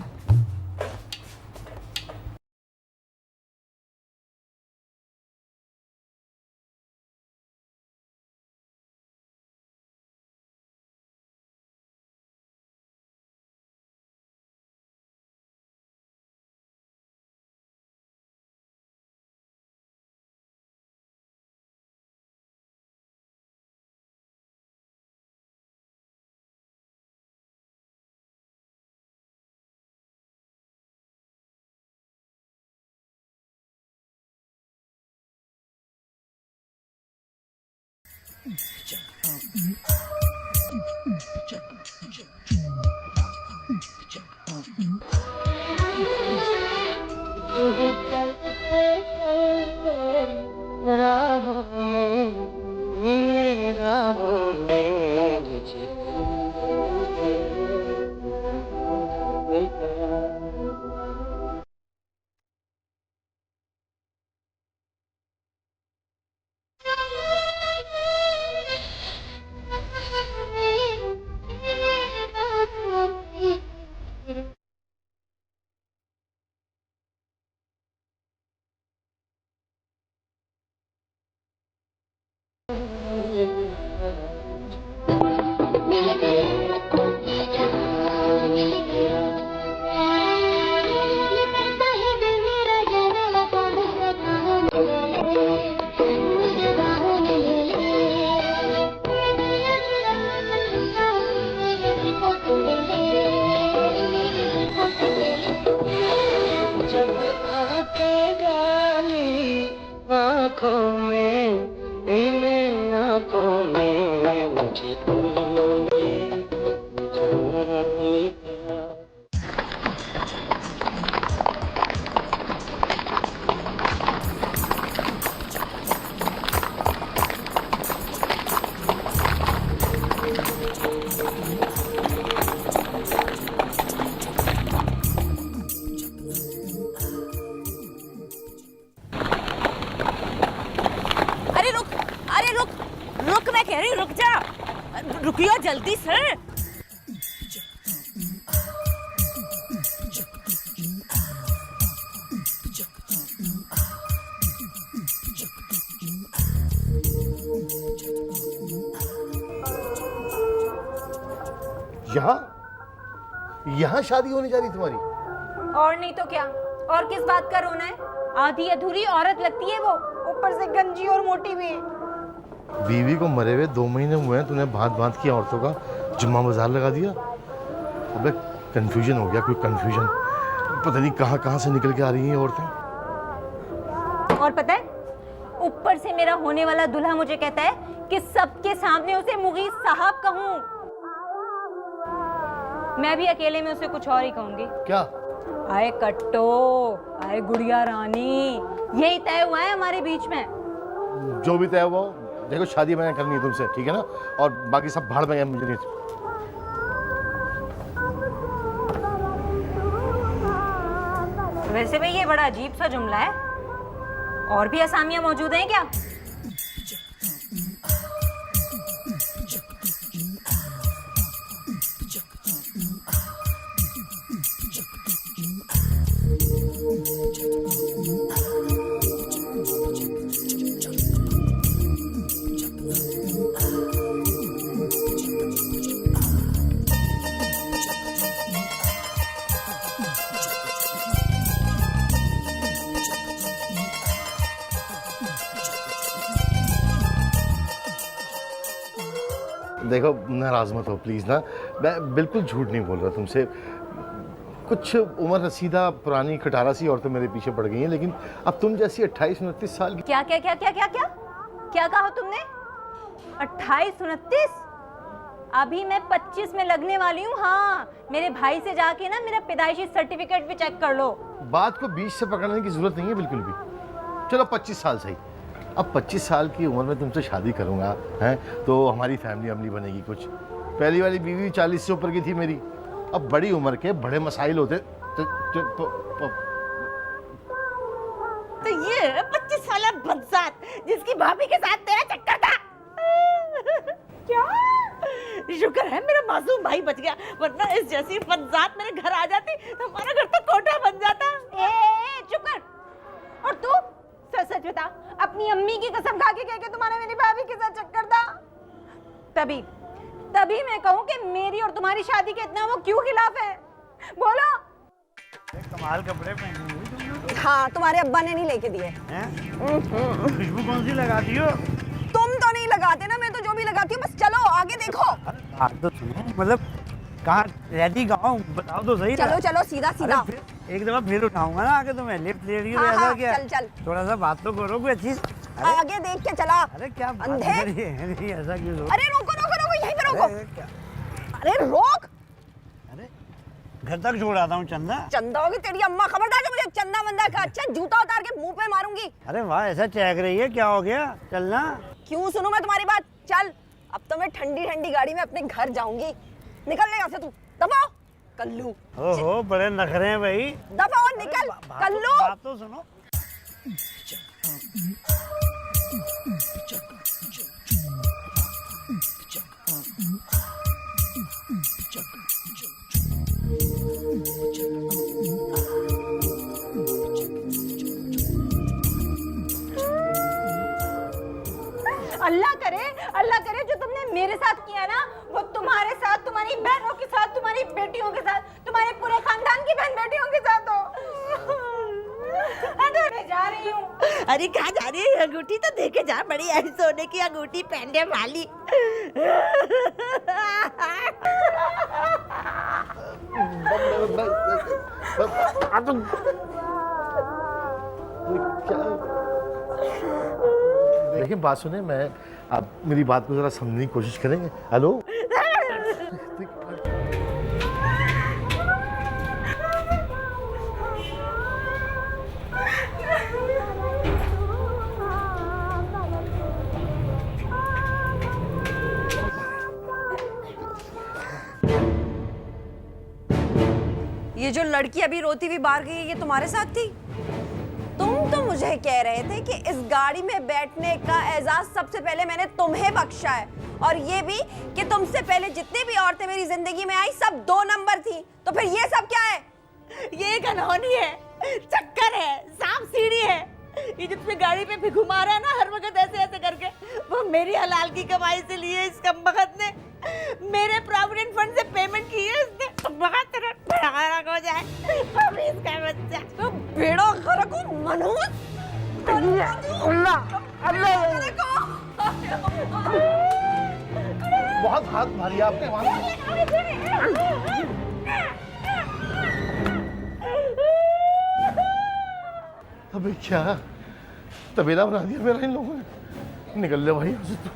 रुकियो जल्दी से। यहाँ शादी होने जा रही तुम्हारी? और नहीं तो क्या, और किस बात का रोना है? आधी अधूरी औरत लगती है वो, ऊपर से गंजी और मोटी भी। बीवी को मरे हुए 2 महीने हुए हैं, तूने भांत भांत की औरतों का जुम्मा बाजार लगा दिया। अबे कंफ्यूजन हो गया, कोई कंफ्यूजन, पता नहीं कहाँ कहाँ से निकल के आ रही हैं औरतें। और पता है, ऊपर से मेरा होने वाला दूल्हा मुझे कहता है कि सबके सामने उसे मुगीस साहब कहूँ। मैं भी अकेले में उसे कुछ और ही कहूंगी। क्या? आए कट्टो, आए गुड़िया रानी, यही तय हुआ है हमारे बीच में। जो भी तय हुआ हो, देखो शादी मैंने करनी है तुमसे, ठीक है ना? और बाकी सब भाड़ में मुझे नहीं। वैसे भी ये बड़ा अजीब सा जुमला है, और भी असामियां मौजूद हैं क्या? देखो नाराज मत हो प्लीज़ ना, मैं बिल्कुल झूठ नहीं बोल रहा तुमसे। कुछ उम्र रसीदा पुरानी खटारा सी औरतें मेरे पीछे पड़ गई हैं, लेकिन अब तुम जैसी 28-29 साल की। क्या क्या क्या क्या क्या क्या क्या कहा तुमने? 28-29? अभी मैं 25 में लगने वाली हूँ। हाँ, मेरे भाई से जाके ना मेरा पैदाइशी सर्टिफिकेट भी चेक कर लो। बात को बीच से पकड़ने की जरूरत नहीं है बिल्कुल भी। चलो 25 साल सही। अब 25 साल की उम्र में तुमसे शादी करूंगा हैं तो हमारी फैमिली अमली बनेगी कुछ। पहली वाली बीवी 40 से ऊपर की थी मेरी। अब बड़ी उम्र के बड़े मसाइल होते तो ये 25 साल बदसात जिसकी भाभी के साथ तेरा चक्कर था। क्या शुक्र है मेरा मासूम भाई बच गया, वरना इस जैसी बदसात मेरे घर आ जाती तो हमारा घर तो कोठा बन जाता। चुप कर। और तू सच सच बता, अपनी अम्मी की कसम खा के कह के तुम्हारा मेरी भाभी के साथ चक्कर था? तभी मैं कहूँ कि मेरी और तुम्हारी शादी के इतना वो क्यों खिलाफ है? बोलो। कमाल कपड़े पहने हुए तुम। हाँ, तुम्हारे अब्बा ने नहीं लेके दिए। खुशबू कौन सी लगाती हो? तुम तो नहीं लगाते ना, मैं तो जो भी लगाती हूँ। बस चलो आगे देखो। तो सुनो, मतलब कहाँ रहती कहाँ बताओ तो सही। चलो चलो सीधा सीधा। एक दफा फिर उठाऊंगा ना आगे तुम्हें, लिफ्ट ले रही हो ऐसा क्या? चल चल थोड़ा सा बात तो करो कोई अच्छी। आगे देख के चला। अरे क्या अंधे? नहीं ऐसा क्यों? अरे रोको रोको रोको, यहीं पे रोको। अरे रोक। अरे घर तक छोड़ आता हूँ चंदा। चंदा होगी तेरी अम्मा, खबरदार जो मुझे चंदा मंदा का अच्छा जूता उतार के मुंह पे मारूंगी। अरे वाह, ऐसा चहक रही है, क्या हो गया? चलना। क्यों सुनूं मैं तुम्हारी बात? चल, अब तो मैं ठंडी ठंडी गाड़ी में अपने घर जाऊंगी। निकल ले यहाँ से तू, दफा हो कल्लू। ओहो बड़े नखरे हैं भाई। दफा हो, निकल कल्लू। बात तो सुनो। अल्लाह करे जो तुमने मेरे साथ किया ना, वो तुम्हारे साथ, तुम्हारी बहनों के साथ, तुम्हारी बेटियों के साथ, तुम्हारे पूरे खानदान की बहन बेटियों के साथ हो। मैं जा रही हूँ। अरे कहाँ जा रही है? अंगूठी तो देके जा, बड़ी ऐसी सोने की अंगूठी पहनने वाली। लेकिन बात सुने, मैं आप मेरी बात को जरा समझने की कोशिश करेंगे? हेलो। ये जो लड़की अभी रोती हुई बाहर गई है, ये तुम्हारे साथ थी? तुम तो मुझे कह रहे थे कि इस गाड़ी में बैठने का एजाज सबसे पहले मैंने तुम्हें बख्शा है, और ये भी कि तुमसे पहले जितनी भी औरतें मेरी जिंदगी में आई सब 2 नंबर थी। तो फिर ये सब क्या है? ये एक अनहोनी है, चक्कर है, सांप सीढ़ी है। ये जिसमें गाड़ी पे भी घुमा रहा है ना हर वक्त ऐसे ऐसे करके, वो मेरी हलाल की कमाई से लिए इस कमबख्त ने मेरे प्रोविडेंट फंड से पेमेंट की है इसने। बहुत बेड़ा हो जाए अभी इसका बच्चा तो बेड़ा गर्क हो मनहूस। अल्लाह अल्लाह, बहुत हाथ मारी आपने वहां। अबे क्या तबेला बना दिया मेरा इन लोगों ने। निकल ले भाई यहाँ से तू।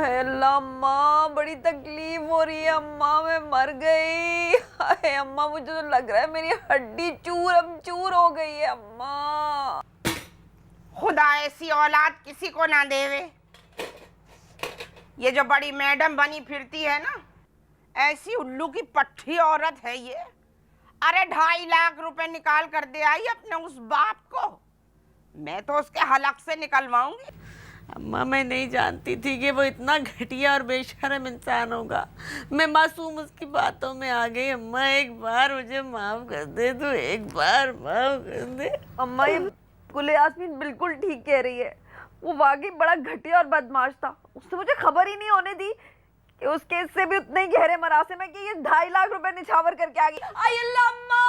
अल्लाह अम्मा, बड़ी तकलीफ हो रही है अम्मा, मैं मर गई। हाय अम्मा, मुझे तो लग रहा है मेरी हड्डी चूरम चूर हो गई है अम्मा। खुदा ऐसी औलाद किसी को ना देवे। ये जो बड़ी मैडम बनी फिरती है ना, ऐसी उल्लू की पट्टी औरत है ये। अरे 2.5 लाख रुपए निकाल कर दे आई अपने उस बाप को। मैं तो उसके हलक से निकलवाऊंगी। अम्मा मैं नहीं जानती थी कि वो इतना घटिया और बेशर्म इंसान होगा। मैं मासूम उसकी बातों में आ गई। अम्मा एक बार मुझे माफ कर दे, तू एक बार माफ कर दे। अम्मा ये गुले यास्मीन बिल्कुल ठीक कह रही है। वो वाकई बड़ा घटिया और बदमाश था। उसने मुझे खबर ही नहीं होने दी कि उसके इससे भी उतने गहरे मरासिम है कि ये 2.5 लाख रुपए निछावर करके आ गई। आई अल्लाह अम्मा,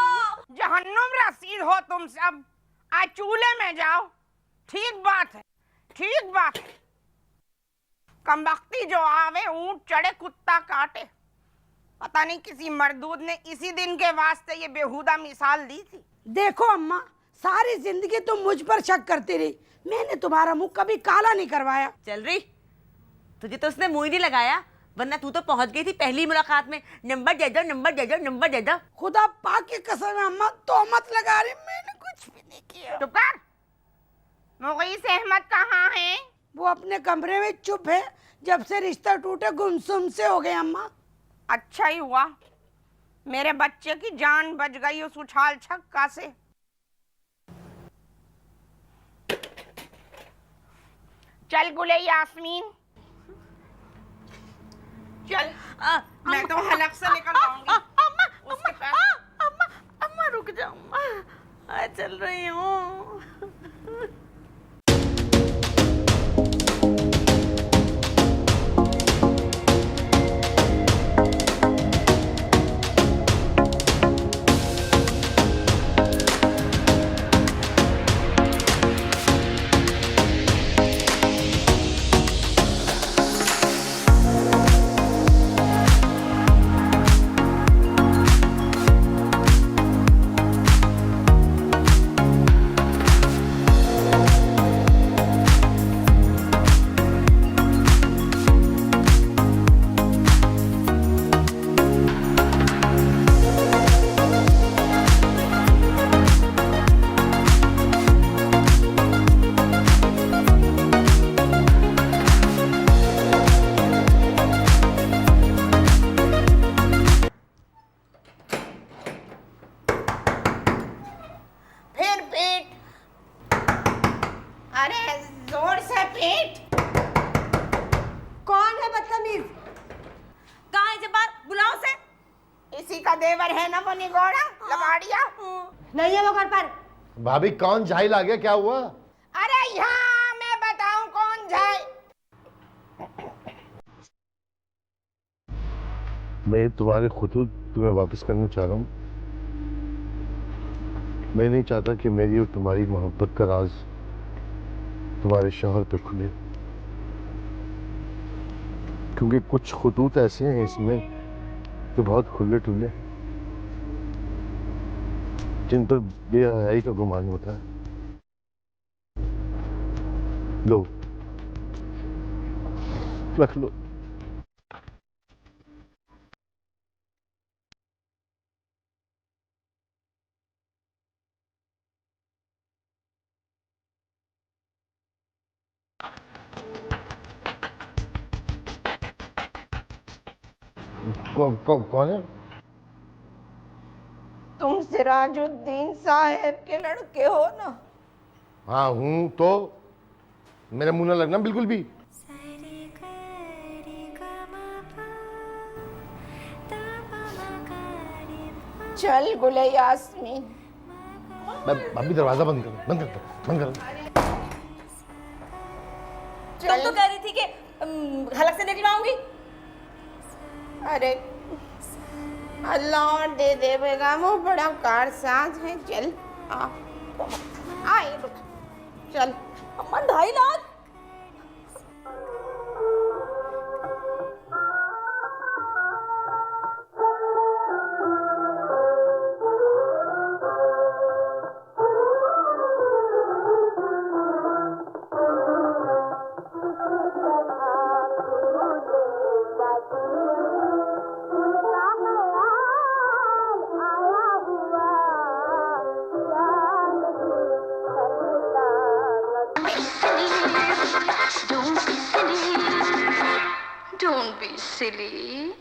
जहन्नुम रसीद हो तुम सब। आज चूल्हे में जाओ। ठीक बात है, ठीक बात है। कमबख्ती जो आवे ऊंट चढ़े कुत्ता काटे। पता नहीं किसी मरदूद ने इसी दिन के वास्ते ये बेहुदा मिसाल दी थी। देखो अम्मा, सारी जिंदगी तुम मुझ पर शक करती रही, मैंने तुम्हारा मुंह कभी काला नहीं करवाया। चल रही, तुझे तो उसने मुंह ही नहीं लगाया, वरना तू तो पहुंच गई थी पहली मुलाकात में। नंबर दे दो, नंबर दे दो, नंबर दे दो। खुदा पाक की कसम है अम्मा, तोहमत लगा रही, मैंने कुछ भी नहीं किया। चुप कर। मुगीस अहमद कहाँ है? वो अपने कमरे में चुप है। जब से रिश्ता टूटे गुमसुम से हो गए अम्मा। अच्छा ही हुआ, मेरे बच्चे की जान बच गई उस उछाल छक्का से। चल गुले यास्मीन, चल। मैं तो हलक से लेकर आऊंगी। अम्मा रुक जाओ अम्मा, चल रही हूँ। देवर है ना वो निगोड़ा लबाड़िया। नहीं है वो घर पर। भाभी कौन झाइल आ गया, क्या हुआ? अरे यहाँ मैं बताऊं कौन जाए। मैं तुम्हारे खुतूत तुम्हें वापस करना चाह रहा हूँ। मैं नहीं चाहता कि मेरी और तुम्हारी मोहब्बत का राज तुम्हारे शौहर पे खुले, क्योंकि कुछ खुतूत ऐसे हैं इसमें जो बहुत खुले टुले, जिन पर बेहयाई का गुमान होता है। लो रख लो। कौन है? तुम सिराजुद्दीन साहब के लड़के हो ना? हाँ हूँ, तो मेरे मुंह न लगना बिल्कुल भी। चल गुले यास्मीन। भाभी दरवाजा बंद करो, बंद करो, बंद करो। तुम तो कह रही थी कि हलक से निकलवाऊंगी। अरे अल्लाह दे देगा, वो बड़ा कारसाज है। चल आ ये रुक, चल। अम्मा 2.5 लाख। Don't be silly.